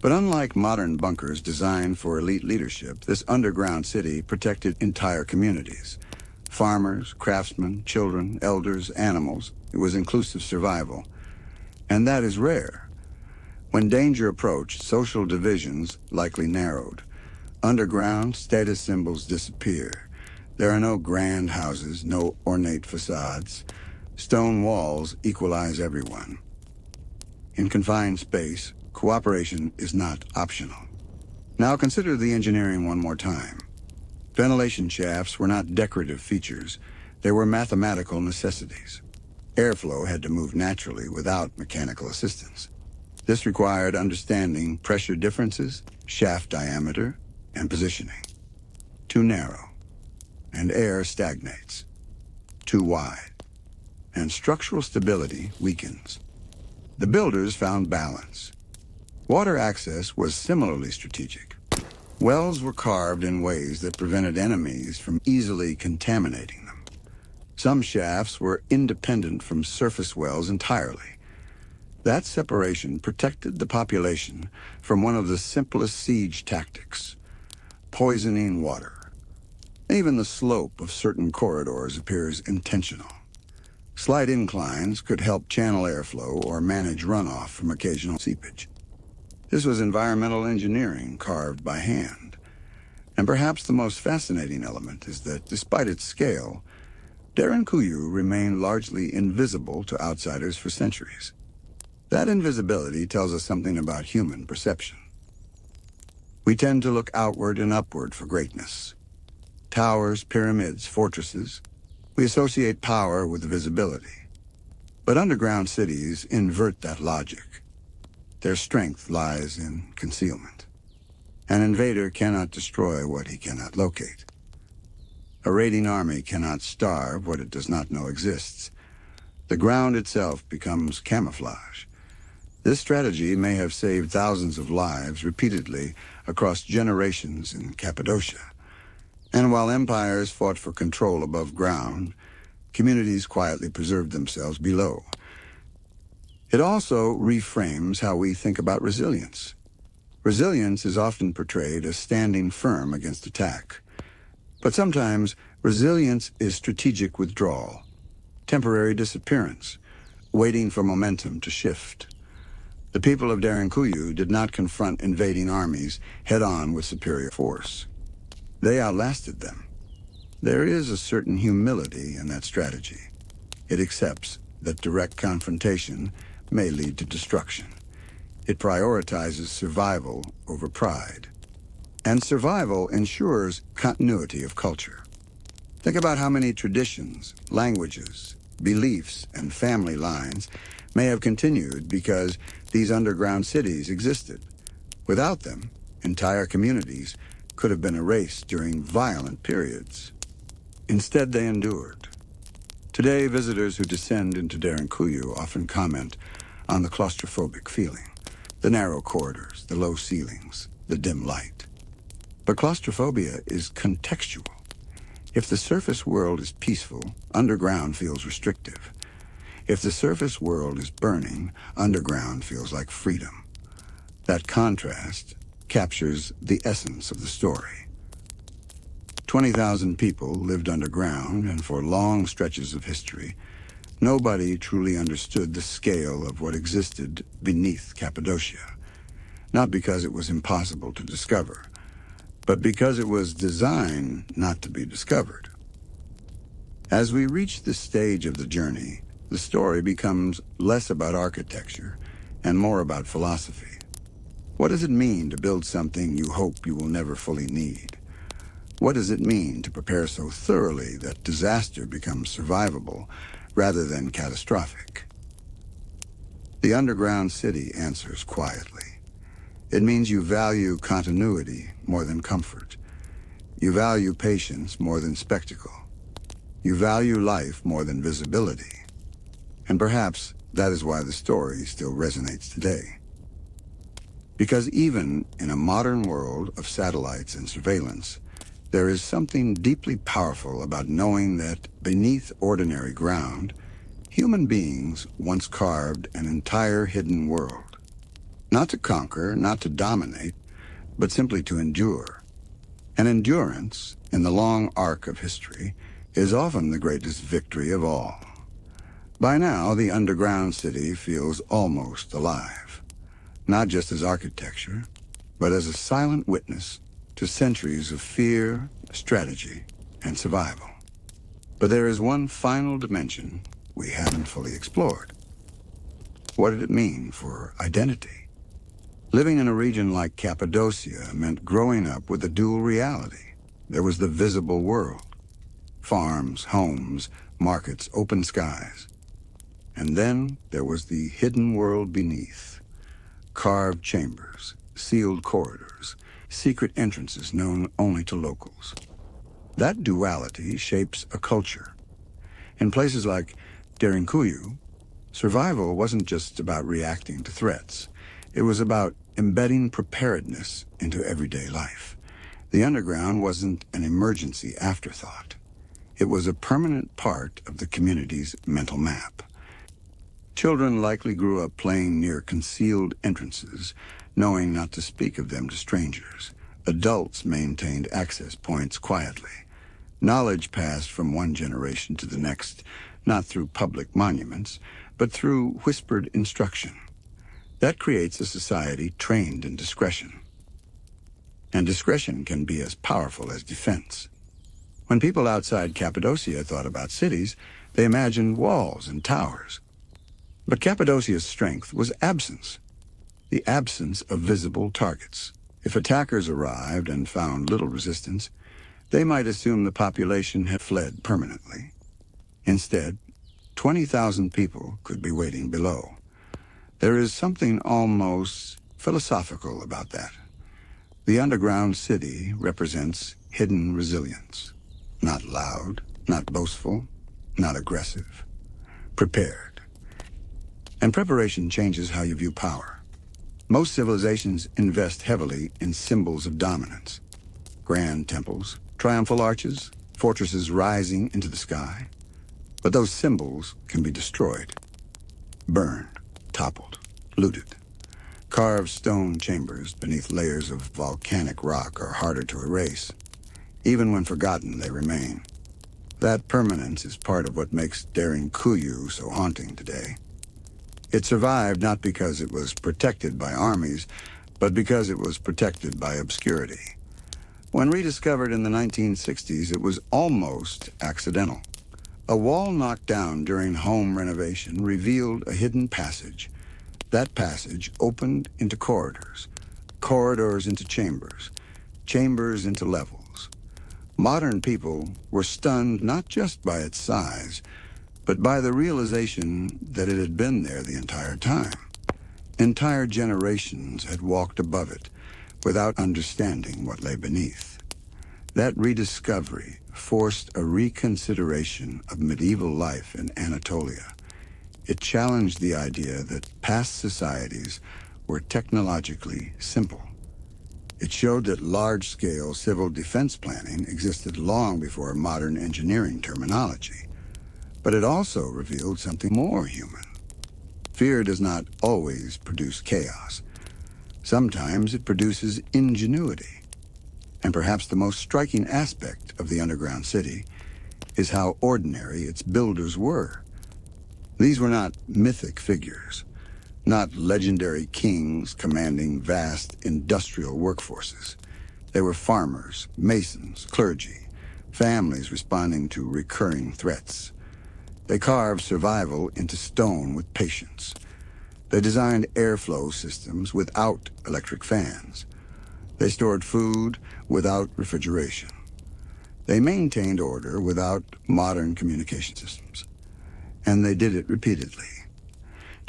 But unlike modern bunkers designed for elite leadership, this underground city protected entire communities. Farmers, craftsmen, children, elders, animals. It was inclusive survival. And that is rare. When danger approached, social divisions likely narrowed. Underground, status symbols disappear. There are no grand houses, no ornate facades. Stone walls equalize everyone. In confined space, cooperation is not optional. Now consider the engineering one more time. Ventilation shafts were not decorative features. They were mathematical necessities. Airflow had to move naturally without mechanical assistance. This required understanding pressure differences, shaft diameter, and positioning. Too narrow, and air stagnates. Too wide, and structural stability weakens. The builders found balance. Water access was similarly strategic. Wells were carved in ways that prevented enemies from easily contaminating them. Some shafts were independent from surface wells entirely. That separation protected the population from one of the simplest siege tactics, poisoning water. Even the slope of certain corridors appears intentional. Slight inclines could help channel airflow or manage runoff from occasional seepage. This was environmental engineering carved by hand. And perhaps the most fascinating element is that, despite its scale, Derinkuyu remained largely invisible to outsiders for centuries. That invisibility tells us something about human perception. We tend to look outward and upward for greatness. Towers, pyramids, fortresses. We associate power with visibility. But underground cities invert that logic. Their strength lies in concealment. An invader cannot destroy what he cannot locate. A raiding army cannot starve what it does not know exists. The ground itself becomes camouflage. This strategy may have saved thousands of lives repeatedly across generations in Cappadocia. And while empires fought for control above ground, communities quietly preserved themselves below. It also reframes how we think about resilience. Resilience is often portrayed as standing firm against attack. But sometimes, resilience is strategic withdrawal, temporary disappearance, waiting for momentum to shift. The people of Derinkuyu did not confront invading armies head-on with superior force. They outlasted them. There is a certain humility in that strategy. It accepts that direct confrontation may lead to destruction. It prioritizes survival over pride. And survival ensures continuity of culture. Think about how many traditions, languages, beliefs, and family lines may have continued because these underground cities existed. Without them, entire communities could have been erased during violent periods. Instead, they endured. Today, visitors who descend into Derinkuyu often comment on the claustrophobic feeling, the narrow corridors, the low ceilings, the dim light. But claustrophobia is contextual. If the surface world is peaceful, underground feels restrictive. If the surface world is burning, underground feels like freedom. That contrast captures the essence of the story. 20,000 people lived underground, and for long stretches of history, nobody truly understood the scale of what existed beneath Cappadocia. Not because it was impossible to discover, but because it was designed not to be discovered. As we reach this stage of the journey, the story becomes less about architecture and more about philosophy. What does it mean to build something you hope you will never fully need? What does it mean to prepare so thoroughly that disaster becomes survivable rather than catastrophic? The underground city answers quietly. It means you value continuity more than comfort. You value patience more than spectacle. You value life more than visibility. And perhaps that is why the story still resonates today. Because even in a modern world of satellites and surveillance, there is something deeply powerful about knowing that beneath ordinary ground, human beings once carved an entire hidden world. Not to conquer, not to dominate, but simply to endure. And endurance, in the long arc of history, is often the greatest victory of all. By now, the underground city feels almost alive, not just as architecture, but as a silent witness to centuries of fear, strategy, and survival. But there is one final dimension we haven't fully explored. What did it mean for identity? Living in a region like Cappadocia meant growing up with a dual reality. There was the visible world, farms, homes, markets, open skies. And then there was the hidden world beneath, carved chambers, sealed corridors, secret entrances known only to locals. That duality shapes a culture. In places like Derinkuyu, survival wasn't just about reacting to threats. It was about embedding preparedness into everyday life. The underground wasn't an emergency afterthought. It was a permanent part of the community's mental map. Children likely grew up playing near concealed entrances, knowing not to speak of them to strangers. Adults maintained access points quietly. Knowledge passed from one generation to the next, not through public monuments, but through whispered instruction. That creates a society trained in discretion. And discretion can be as powerful as defense. When people outside Cappadocia thought about cities, they imagined walls and towers. But Cappadocia's strength was absence, the absence of visible targets. If attackers arrived and found little resistance, they might assume the population had fled permanently. Instead, 20,000 people could be waiting below. There is something almost philosophical about that. The underground city represents hidden resilience. Not loud, not boastful, not aggressive. Prepared. And preparation changes how you view power. Most civilizations invest heavily in symbols of dominance. Grand temples, triumphal arches, fortresses rising into the sky. But those symbols can be destroyed, burned, toppled, looted. Carved stone chambers beneath layers of volcanic rock are harder to erase. Even when forgotten, they remain. That permanence is part of what makes Derinkuyu so haunting today. It survived not because it was protected by armies, but because it was protected by obscurity. When rediscovered in the 1960s, it was almost accidental. A wall knocked down during home renovation revealed a hidden passage. That passage opened into corridors, corridors into chambers, chambers into levels. Modern people were stunned not just by its size, but by the realization that it had been there the entire time. Entire generations had walked above it without understanding what lay beneath. That rediscovery forced a reconsideration of medieval life in Anatolia. It challenged the idea that past societies were technologically simple. It showed that large-scale civil defense planning existed long before modern engineering terminology. But it also revealed something more human. Fear does not always produce chaos. Sometimes it produces ingenuity. And perhaps the most striking aspect of the underground city is how ordinary its builders were. These were not mythic figures, not legendary kings commanding vast industrial workforces. They were farmers, masons, clergy, families responding to recurring threats. They carved survival into stone with patience. They designed airflow systems without electric fans. They stored food without refrigeration. They maintained order without modern communication systems. And they did it repeatedly.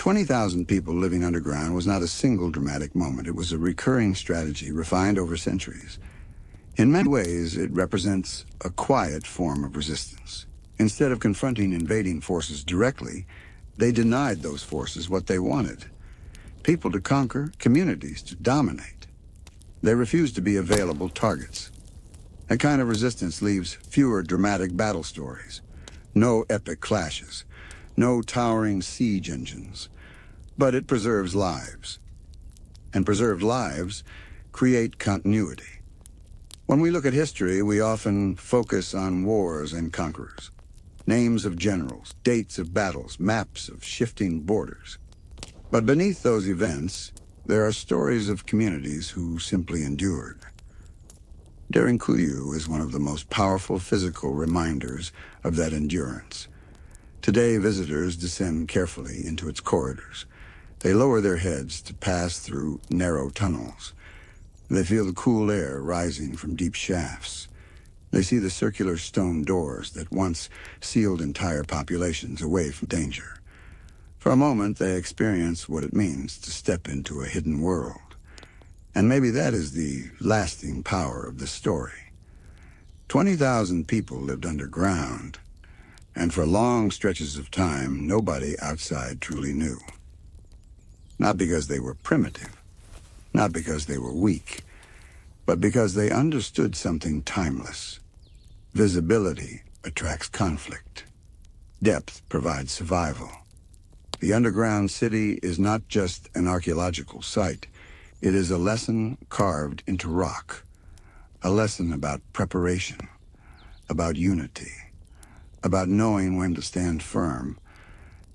20,000 people living underground was not a single dramatic moment. It was a recurring strategy refined over centuries. In many ways, it represents a quiet form of resistance. Instead of confronting invading forces directly, they denied those forces what they wanted: people to conquer, communities to dominate. They refused to be available targets. That kind of resistance leaves fewer dramatic battle stories, no epic clashes, no towering siege engines, but it preserves lives. And preserved lives create continuity. When we look at history, we often focus on wars and conquerors. Names of generals, dates of battles, maps of shifting borders. But beneath those events, there are stories of communities who simply endured. Derinkuyu is one of the most powerful physical reminders of that endurance. Today, visitors descend carefully into its corridors. They lower their heads to pass through narrow tunnels. They feel the cool air rising from deep shafts. They see the circular stone doors that once sealed entire populations away from danger. For a moment, they experience what it means to step into a hidden world. And maybe that is the lasting power of the story. 20,000 people lived underground, and for long stretches of time, nobody outside truly knew. Not because they were primitive, not because they were weak, but because they understood something timeless. Visibility attracts conflict. Depth provides survival. The underground city is not just an archaeological site. It is a lesson carved into rock. A lesson about preparation, about unity, about knowing when to stand firm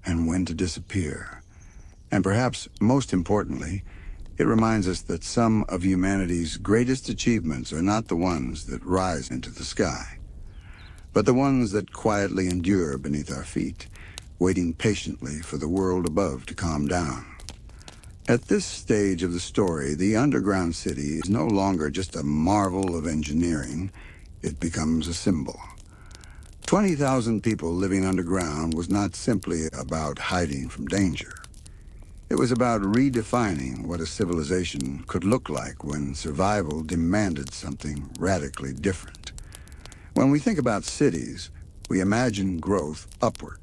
and when to disappear. And perhaps most importantly, it reminds us that some of humanity's greatest achievements are not the ones that rise into the sky, but the ones that quietly endure beneath our feet, waiting patiently for the world above to calm down. At this stage of the story, the underground city is no longer just a marvel of engineering. It becomes a symbol. 20,000 people living underground was not simply about hiding from danger. It was about redefining what a civilization could look like when survival demanded something radically different. When we think about cities, we imagine growth upward.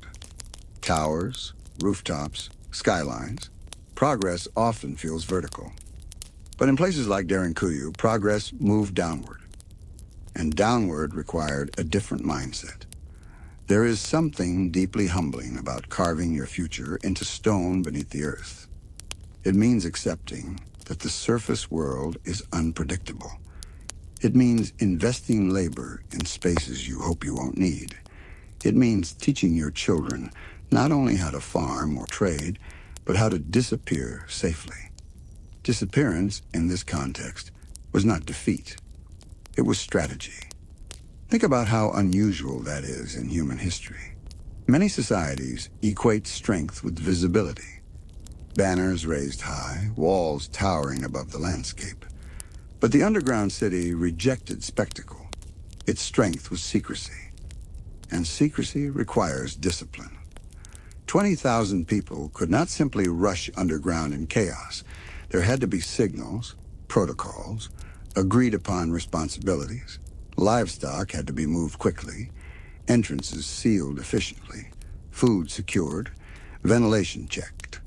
Towers, rooftops, skylines. Progress often feels vertical. But in places like Derinkuyu, progress moved downward. And downward required a different mindset. There is something deeply humbling about carving your future into stone beneath the earth. It means accepting that the surface world is unpredictable. It means investing labor in spaces you hope you won't need. It means teaching your children not only how to farm or trade, but how to disappear safely. Disappearance, in this context, was not defeat. It was strategy. Think about how unusual that is in human history. Many societies equate strength with visibility. Banners raised high, walls towering above the landscape. But the underground city rejected spectacle. Its strength was secrecy. And secrecy requires discipline. 20,000 people could not simply rush underground in chaos. There had to be signals, protocols, agreed-upon responsibilities. Livestock had to be moved quickly, entrances sealed efficiently, food secured, ventilation checked.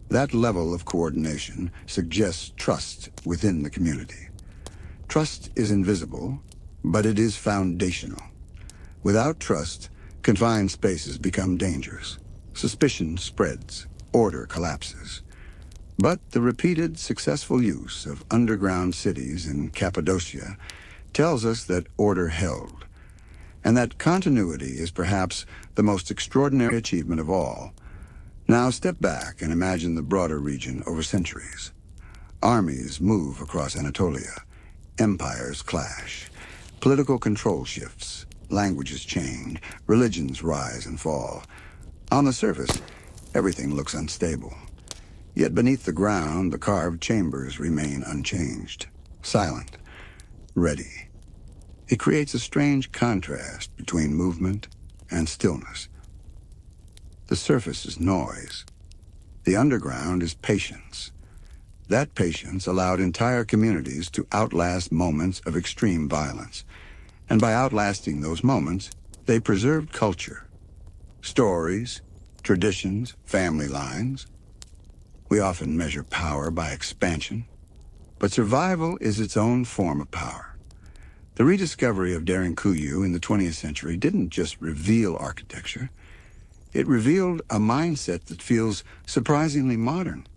That level of coordination suggests trust within the community. Trust is invisible, but it is foundational. Without trust, confined spaces become dangerous. Suspicion spreads, order collapses. But the repeated successful use of underground cities in Cappadocia tells us that order held, and that continuity is perhaps the most extraordinary achievement of all. Now step back and imagine the broader region over centuries. Armies move across Anatolia. Empires clash. Political control shifts. Languages change. Religions rise and fall. On the surface, everything looks unstable. Yet beneath the ground, the carved chambers remain unchanged, silent, ready. It creates a strange contrast between movement and stillness. The surface is noise. The underground is patience. That patience allowed entire communities to outlast moments of extreme violence. And by outlasting those moments, they preserved culture, stories, traditions, family lines. We often measure power by expansion, but survival is its own form of power. The rediscovery of Derinkuyu in the 20th century didn't just reveal architecture. It revealed a mindset that feels surprisingly modern.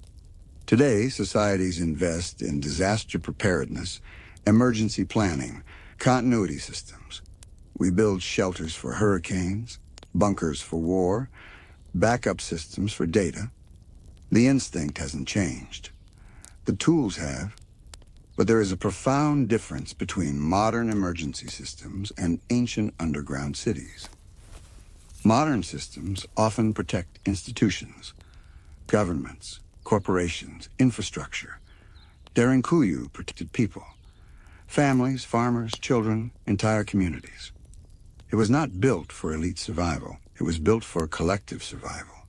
Today, societies invest in disaster preparedness, emergency planning, continuity systems. We build shelters for hurricanes, bunkers for war, backup systems for data. The instinct hasn't changed. The tools have, but there is a profound difference between modern emergency systems and ancient underground cities. Modern systems often protect institutions, governments, corporations, infrastructure. Derinkuyu protected people, families, farmers, children, entire communities. It was not built for elite survival. It was built for collective survival.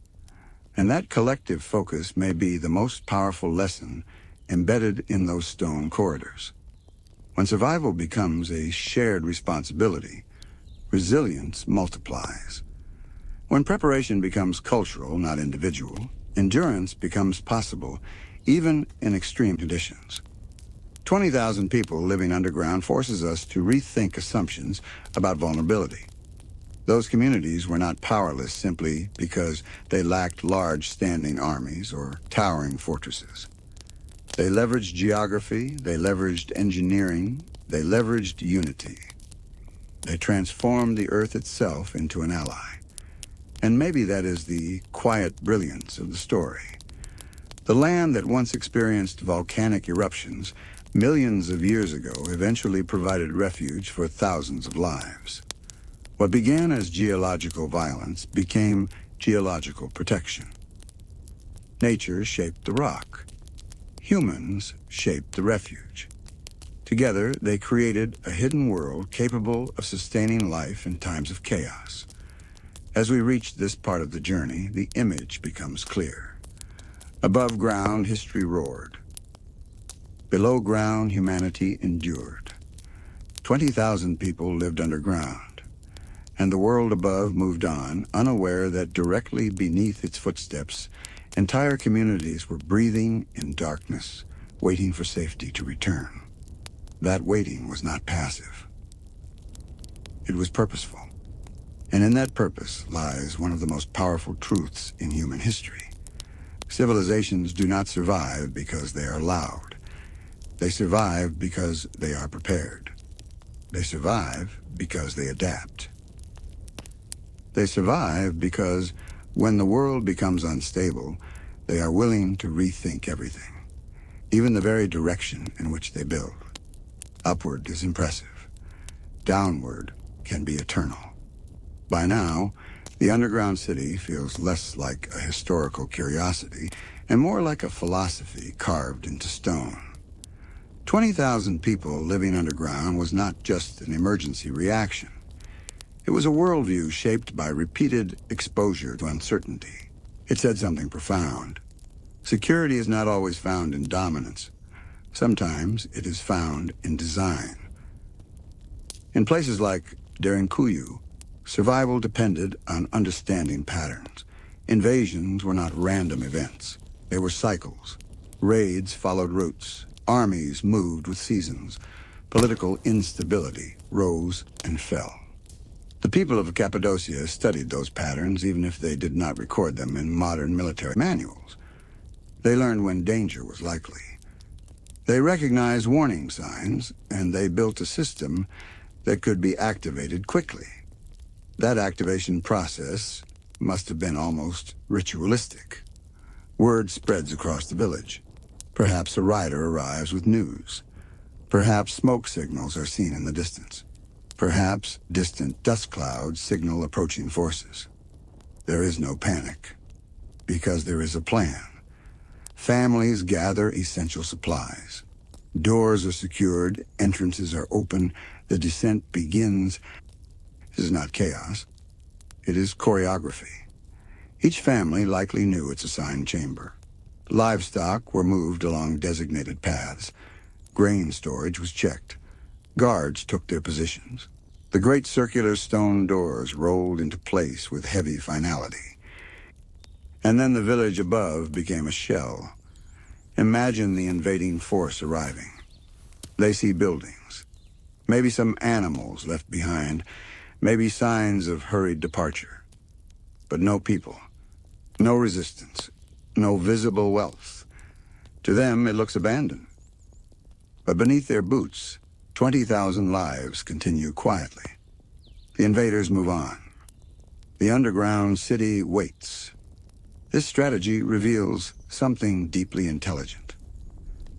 And that collective focus may be the most powerful lesson embedded in those stone corridors. When survival becomes a shared responsibility, resilience multiplies. When preparation becomes cultural, not individual, endurance becomes possible, even in extreme conditions. 20,000 people living underground forces us to rethink assumptions about vulnerability. Those communities were not powerless simply because they lacked large standing armies or towering fortresses. They leveraged geography, they leveraged engineering, they leveraged unity. They transformed the Earth itself into an ally. And maybe that is the quiet brilliance of the story. The land that once experienced volcanic eruptions millions of years ago eventually provided refuge for thousands of lives. What began as geological violence became geological protection. Nature shaped the rock. Humans shaped the refuge. Together, they created a hidden world capable of sustaining life in times of chaos. As we reach this part of the journey, the image becomes clear. Above ground, history roared. Below ground, humanity endured. 20,000 people lived underground, and the world above moved on, unaware that directly beneath its footsteps, entire communities were breathing in darkness, waiting for safety to return. That waiting was not passive. It was purposeful. And in that purpose lies one of the most powerful truths in human history. Civilizations do not survive because they are loud. They survive because they are prepared. They survive because they adapt. They survive because when the world becomes unstable, they are willing to rethink everything, even the very direction in which they build. Upward is impressive. Downward can be eternal. By now, the underground city feels less like a historical curiosity and more like a philosophy carved into stone. 20,000 people living underground was not just an emergency reaction. It was a worldview shaped by repeated exposure to uncertainty. It said something profound. Security is not always found in dominance. Sometimes it is found in design. In places like Derinkuyu, survival depended on understanding patterns. Invasions were not random events. They were cycles. Raids followed routes. Armies moved with seasons. Political instability rose and fell. The people of Cappadocia studied those patterns even if they did not record them in modern military manuals. They learned when danger was likely. They recognized warning signs, and they built a system that could be activated quickly. That activation process must have been almost ritualistic. Word spreads across the village. Perhaps a rider arrives with news. Perhaps smoke signals are seen in the distance. Perhaps distant dust clouds signal approaching forces. There is no panic, because there is a plan. Families gather essential supplies. Doors are secured, entrances are open, the descent begins. This is not chaos. It is choreography. Each family likely knew its assigned chamber. Livestock were moved along designated paths. Grain storage was checked. Guards took their positions. The great circular stone doors rolled into place with heavy finality. And then the village above became a shell. Imagine the invading force arriving. They see buildings, maybe some animals left behind, maybe signs of hurried departure. But no people, no resistance, no visible wealth. To them, it looks abandoned. But beneath their boots, 20,000 lives continue quietly. The invaders move on. The underground city waits. This strategy reveals something deeply intelligent.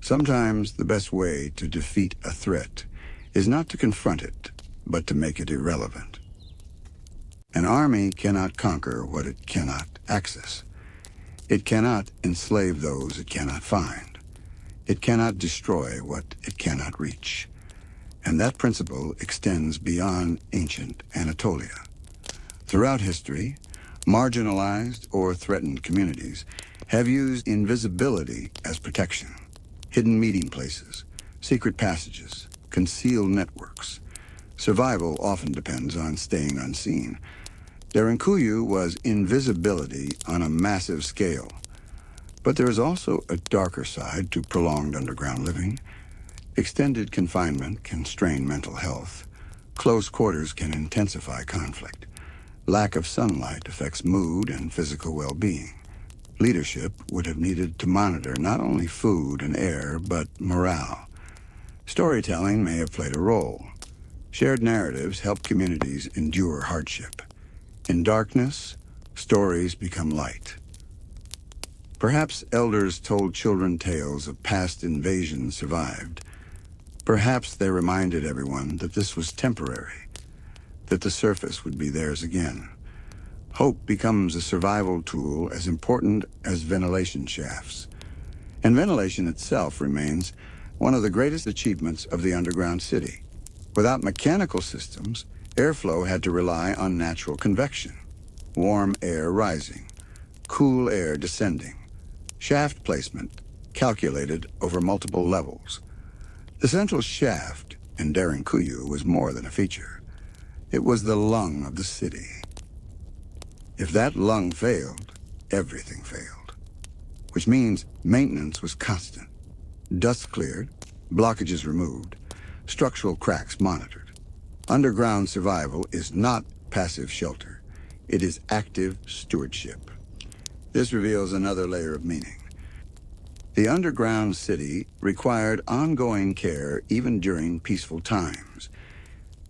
Sometimes the best way to defeat a threat is not to confront it, but to make it irrelevant. An army cannot conquer what it cannot access. It cannot enslave those it cannot find. It cannot destroy what it cannot reach. And that principle extends beyond ancient Anatolia. Throughout history, marginalized or threatened communities have used invisibility as protection. Hidden meeting places, secret passages, concealed networks. Survival often depends on staying unseen. Derinkuyu was invisibility on a massive scale. But there is also a darker side to prolonged underground living. Extended confinement can strain mental health. Close quarters can intensify conflict. Lack of sunlight affects mood and physical well-being. Leadership would have needed to monitor not only food and air, but morale. Storytelling may have played a role. Shared narratives help communities endure hardship. In darkness, stories become light. Perhaps elders told children tales of past invasions survived. Perhaps they reminded everyone that this was temporary, that the surface would be theirs again. Hope becomes a survival tool as important as ventilation shafts. And ventilation itself remains one of the greatest achievements of the underground city. Without mechanical systems, airflow had to rely on natural convection. Warm air rising, cool air descending. Shaft placement calculated over multiple levels. The central shaft in Derinkuyu was more than a feature. It was the lung of the city. If that lung failed, everything failed. Which means maintenance was constant. Dust cleared, blockages removed, structural cracks monitored. Underground survival is not passive shelter. It is active stewardship. This reveals another layer of meaning. The underground city required ongoing care even during peaceful times.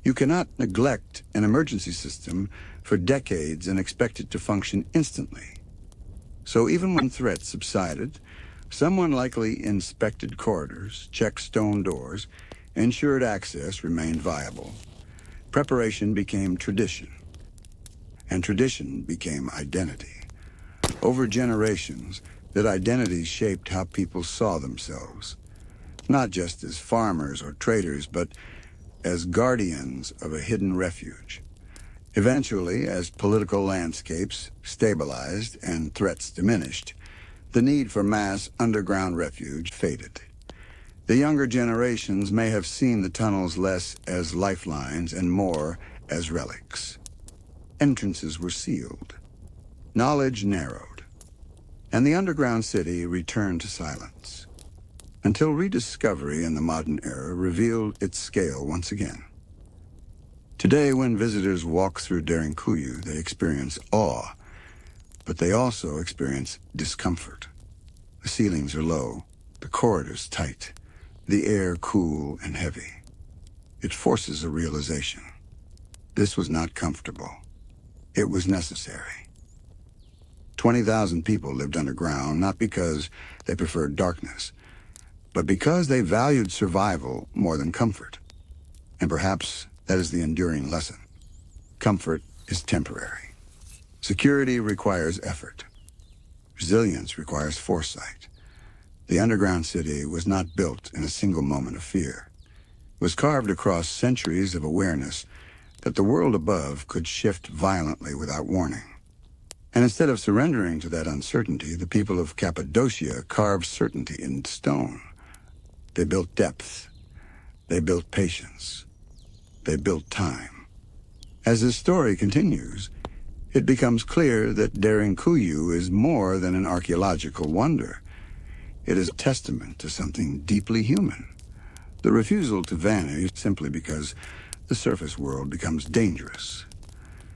You cannot neglect an emergency system for decades and expect it to function instantly. So even when threats subsided, someone likely inspected corridors, checked stone doors, ensured access remained viable. Preparation became tradition, and tradition became identity. Over generations, that identity shaped how people saw themselves, not just as farmers or traders, but as guardians of a hidden refuge. Eventually, as political landscapes stabilized and threats diminished, the need for mass underground refuge faded. The younger generations may have seen the tunnels less as lifelines and more as relics. Entrances were sealed. Knowledge narrowed. And the underground city returned to silence, until rediscovery in the modern era revealed its scale once again. Today, when visitors walk through Derinkuyu, they experience awe, but they also experience discomfort. The ceilings are low, the corridors tight, the air cool and heavy. It forces a realization. This was not comfortable. It was necessary. 20,000 people lived underground, not because they preferred darkness, but because they valued survival more than comfort. And perhaps that is the enduring lesson. Comfort is temporary. Security requires effort. Resilience requires foresight. The underground city was not built in a single moment of fear. It was carved across centuries of awareness that the world above could shift violently without warning. And instead of surrendering to that uncertainty, the people of Cappadocia carved certainty in stone. They built depth. They built patience. They built time. As this story continues, it becomes clear that Derinkuyu is more than an archaeological wonder. It is a testament to something deeply human. The refusal to vanish simply because the surface world becomes dangerous.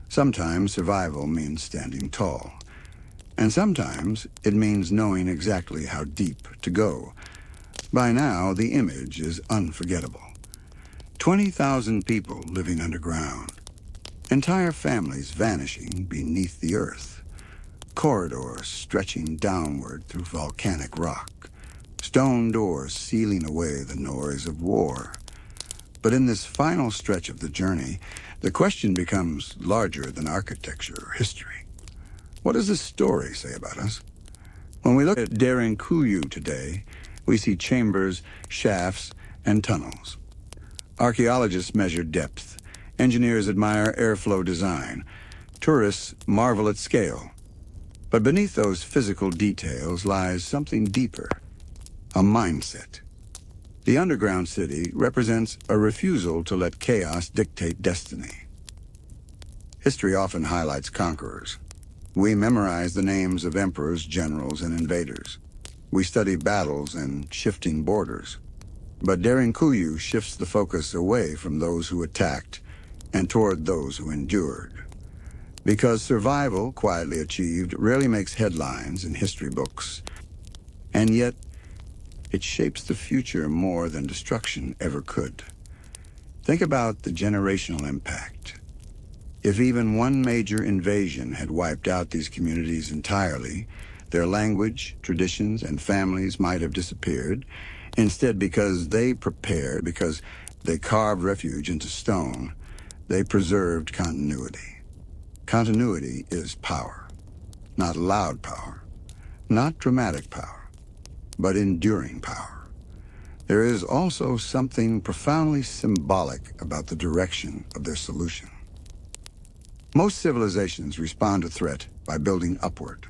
Sometimes survival means standing tall. And sometimes it means knowing exactly how deep to go. By now, the image is unforgettable. 20,000 people living underground. Entire families vanishing beneath the earth. Corridors stretching downward through volcanic rock. Stone doors sealing away the noise of war. But in this final stretch of the journey, the question becomes larger than architecture or history. What does this story say about us? When we look at Derinkuyu today, we see chambers, shafts, and tunnels. Archaeologists measure depth. Engineers admire airflow design. Tourists marvel at scale. But beneath those physical details lies something deeper, a mindset. The underground city represents a refusal to let chaos dictate destiny. History often highlights conquerors. We memorize the names of emperors, generals, and invaders. We study battles and shifting borders. But Derinkuyu shifts the focus away from those who attacked and toward those who endured. Because survival, quietly achieved, rarely makes headlines in history books. And yet, it shapes the future more than destruction ever could. Think about the generational impact. If even one major invasion had wiped out these communities entirely, their language, traditions, and families might have disappeared. Instead, because they prepared, because they carved refuge into stone, they preserved continuity. Continuity is power. Not loud power, not dramatic power, but enduring power. There is also something profoundly symbolic about the direction of their solution. Most civilizations respond to threat by building upward.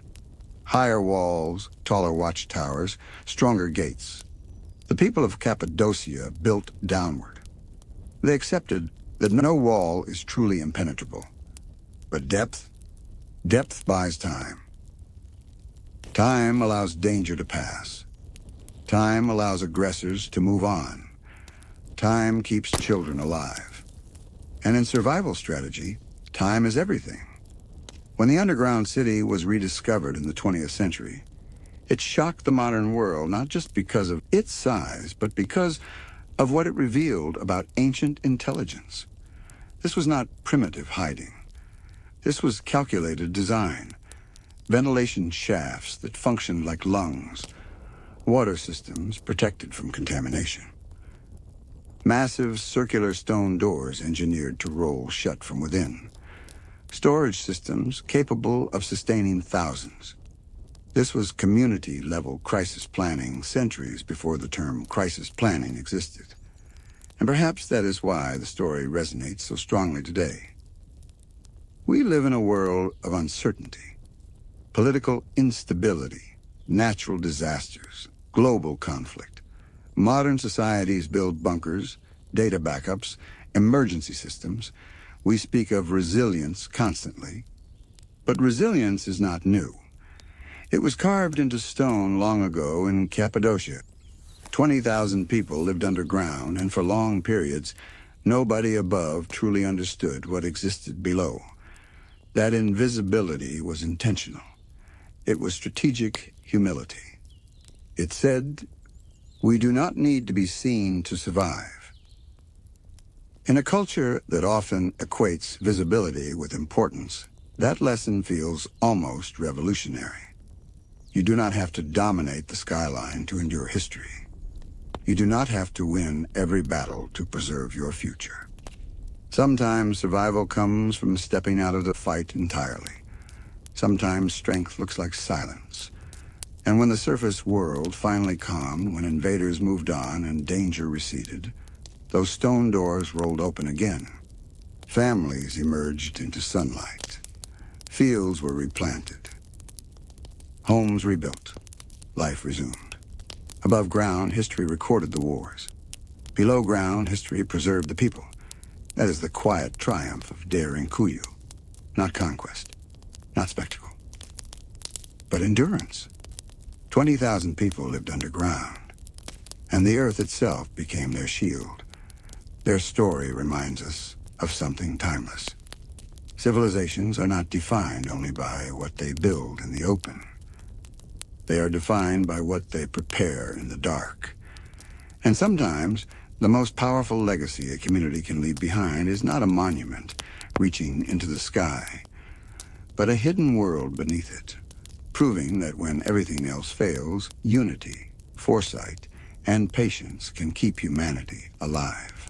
Higher walls, taller watchtowers, stronger gates. The people of Cappadocia built downward. They accepted that no wall is truly impenetrable. But depth buys time. Time allows danger to pass. Time allows aggressors to move on. Time keeps children alive. And in survival strategy, time is everything. When the underground city was rediscovered in the 20th century, it shocked the modern world not just because of its size, but because of what it revealed about ancient intelligence. This was not primitive hiding. This was calculated design. Ventilation shafts that functioned like lungs. Water systems protected from contamination. Massive circular stone doors engineered to roll shut from within. Storage systems capable of sustaining thousands. This was community-level crisis planning centuries before the term crisis planning existed. And perhaps that is why the story resonates so strongly today. We live in a world of uncertainty, political instability, natural disasters, global conflict. Modern societies build bunkers, data backups, emergency systems. We speak of resilience constantly. But resilience is not new. It was carved into stone long ago in Cappadocia. 20,000 people lived underground, and for long periods, nobody above truly understood what existed below. That invisibility was intentional. It was strategic humility. It said, we do not need to be seen to survive. In a culture that often equates visibility with importance, that lesson feels almost revolutionary. You do not have to dominate the skyline to endure history. You do not have to win every battle to preserve your future. Sometimes survival comes from stepping out of the fight entirely. Sometimes strength looks like silence. And when the surface world finally calmed, when invaders moved on and danger receded, those stone doors rolled open again. Families emerged into sunlight. Fields were replanted. Homes rebuilt. Life resumed. Above ground, history recorded the wars. Below ground, history preserved the people. That is the quiet triumph of daring Kuyu. Not conquest, not spectacle, but endurance. 20,000 people lived underground, and the earth itself became their shield. Their story reminds us of something timeless. Civilizations are not defined only by what they build in the open. They are defined by what they prepare in the dark. And sometimes, the most powerful legacy a community can leave behind is not a monument reaching into the sky, but a hidden world beneath it, proving that when everything else fails, unity, foresight, and patience can keep humanity alive.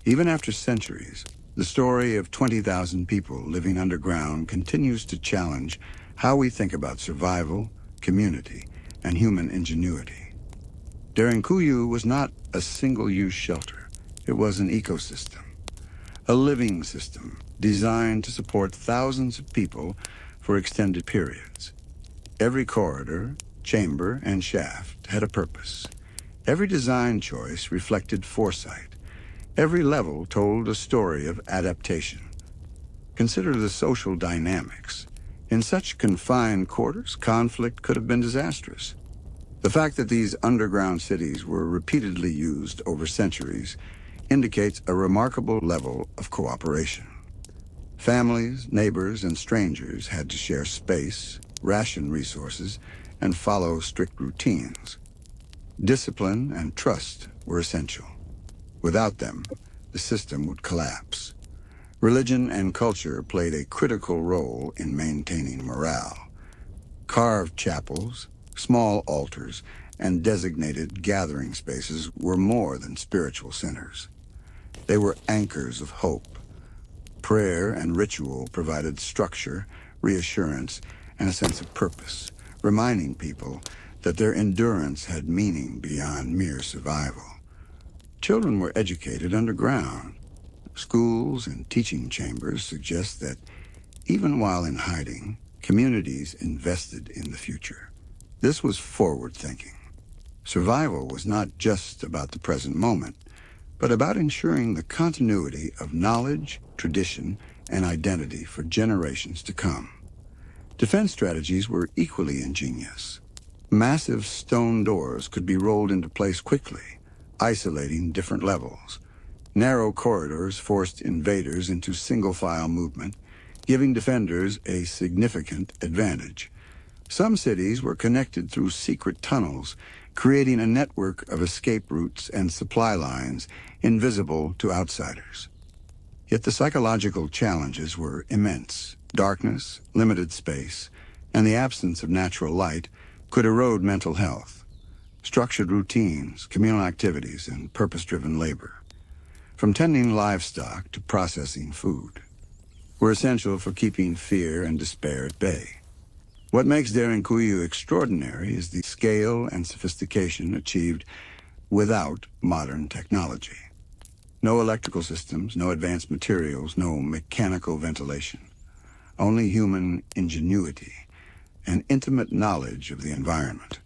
Even after centuries, the story of 20,000 people living underground continues to challenge how we think about survival, community, and human ingenuity. Derinkuyu was not a single-use shelter. It was an ecosystem, a living system designed to support thousands of people for extended periods. Every corridor, chamber, and shaft had a purpose. Every design choice reflected foresight. Every level told a story of adaptation. Consider the social dynamics. In such confined quarters, conflict could have been disastrous. The fact that these underground cities were repeatedly used over centuries indicates a remarkable level of cooperation. Families, neighbors, and strangers had to share space, ration resources, and follow strict routines. Discipline and trust were essential. Without them, the system would collapse. Religion and culture played a critical role in maintaining morale. Carved chapels, small altars, and designated gathering spaces were more than spiritual centers. They were anchors of hope. Prayer and ritual provided structure, reassurance, and a sense of purpose, reminding people that their endurance had meaning beyond mere survival. Children were educated underground. Schools and teaching chambers suggest that even while in hiding, communities invested in the future. This was forward thinking. Survival was not just about the present moment, but about ensuring the continuity of knowledge, tradition, and identity for generations to come. Defense strategies were equally ingenious. Massive stone doors could be rolled into place quickly, isolating different levels. Narrow corridors forced invaders into single-file movement, giving defenders a significant advantage. Some cities were connected through secret tunnels, creating a network of escape routes and supply lines invisible to outsiders. Yet the psychological challenges were immense. Darkness, limited space, and the absence of natural light could erode mental health. Structured routines, communal activities, and purpose-driven labor, from tending livestock to processing food, were essential for keeping fear and despair at bay. What makes Derinkuyu extraordinary is the scale and sophistication achieved without modern technology. No electrical systems, no advanced materials, no mechanical ventilation. Only human ingenuity and intimate knowledge of the environment.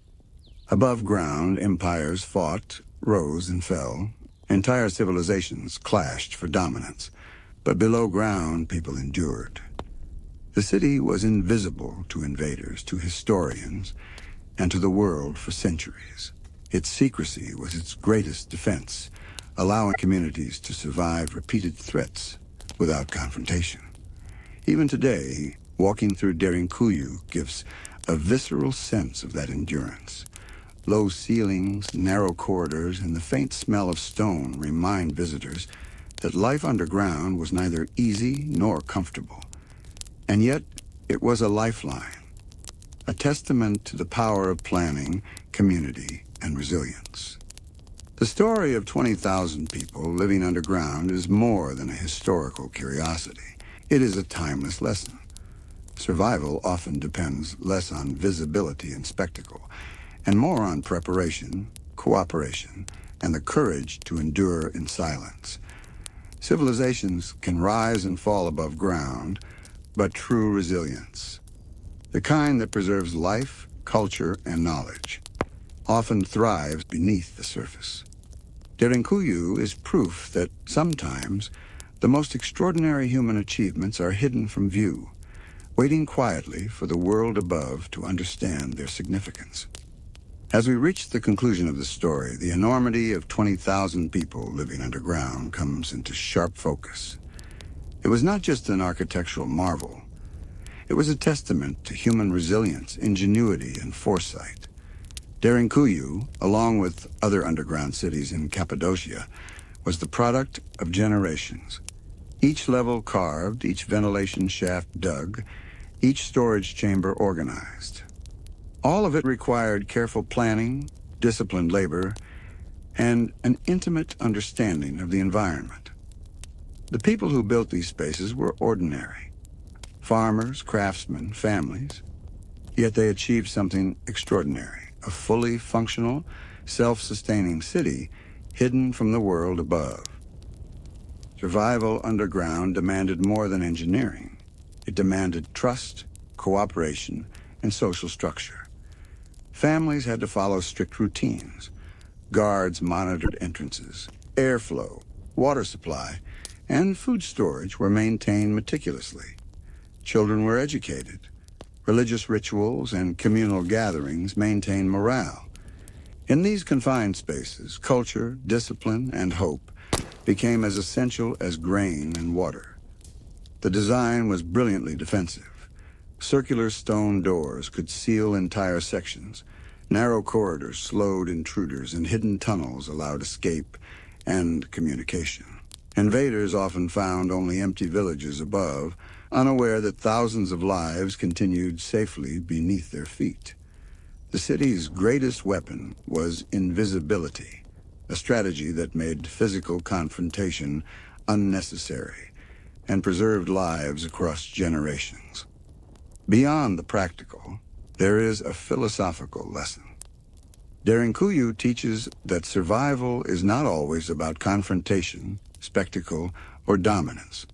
Above ground, empires fought, rose, and fell. Entire civilizations clashed for dominance. But below ground, people endured. The city was invisible to invaders, to historians, and to the world for centuries. Its secrecy was its greatest defense, allowing communities to survive repeated threats without confrontation. Even today, walking through Derinkuyu gives a visceral sense of that endurance. Low ceilings, narrow corridors, and the faint smell of stone remind visitors that life underground was neither easy nor comfortable. And yet, it was a lifeline, a testament to the power of planning, community, and resilience. The story of 20,000 people living underground is more than a historical curiosity. It is a timeless lesson. Survival often depends less on visibility and spectacle, and more on preparation, cooperation, and the courage to endure in silence. Civilizations can rise and fall above ground, but true resilience. The kind that preserves life, culture, and knowledge, often thrives beneath the surface. Derinkuyu is proof that sometimes the most extraordinary human achievements are hidden from view, waiting quietly for the world above to understand their significance. As we reach the conclusion of the story, the enormity of 20,000 people living underground comes into sharp focus. It was not just an architectural marvel. It was a testament to human resilience, ingenuity, and foresight. Derinkuyu, along with other underground cities in Cappadocia, was the product of generations. Each level carved, each ventilation shaft dug, each storage chamber organized. All of it required careful planning, disciplined labor, and an intimate understanding of the environment. The people who built these spaces were ordinary. Farmers, craftsmen, families. Yet they achieved something extraordinary, a fully functional, self-sustaining city hidden from the world above. Survival underground demanded more than engineering. It demanded trust, cooperation, and social structure. Families had to follow strict routines. Guards monitored entrances, airflow, water supply, and food storage were maintained meticulously. Children were educated. Religious rituals and communal gatherings maintained morale. In these confined spaces, culture, discipline, and hope became as essential as grain and water. The design was brilliantly defensive. Circular stone doors could seal entire sections. Narrow corridors slowed intruders, and hidden tunnels allowed escape and communication. Invaders often found only empty villages above, unaware that thousands of lives continued safely beneath their feet. The city's greatest weapon was invisibility, a strategy that made physical confrontation unnecessary and preserved lives across generations. Beyond the practical, there is a philosophical lesson. Derinkuyu teaches that survival is not always about confrontation, spectacle, or dominance.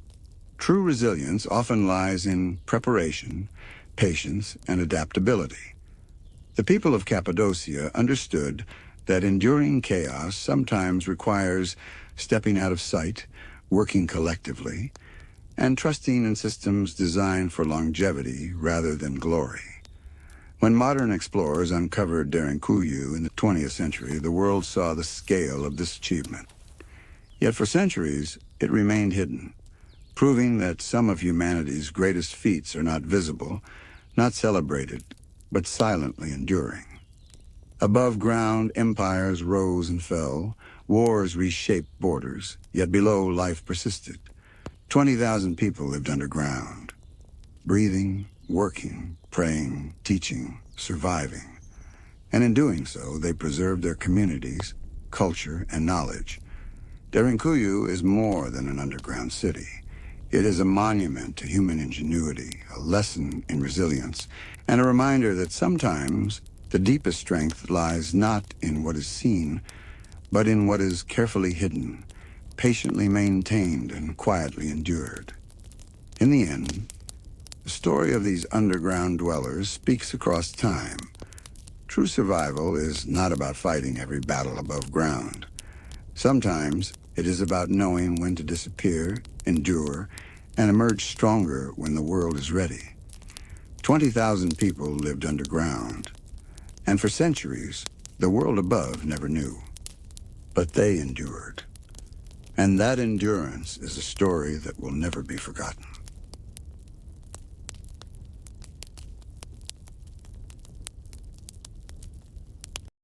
True resilience often lies in preparation, patience, and adaptability. The people of Cappadocia understood that enduring chaos sometimes requires stepping out of sight, working collectively, and trusting in systems designed for longevity rather than glory. When modern explorers uncovered Derinkuyu in the 20th century, the world saw the scale of this achievement. Yet for centuries, it remained hidden, proving that some of humanity's greatest feats are not visible, not celebrated, but silently enduring. Above ground, empires rose and fell, wars reshaped borders, yet below life persisted. 20,000 people lived underground, breathing, working, praying, teaching, surviving. And in doing so, they preserved their communities, culture, and knowledge. Derinkuyu is more than an underground city. It is a monument to human ingenuity, a lesson in resilience, and a reminder that sometimes the deepest strength lies not in what is seen, but in what is carefully hidden, patiently maintained, and quietly endured. In the end, the story of these underground dwellers speaks across time. True survival is not about fighting every battle above ground. Sometimes it is about knowing when to disappear, endure, and emerge stronger when the world is ready. 20,000 people lived underground, and for centuries, the world above never knew. But they endured. And that endurance is a story that will never be forgotten.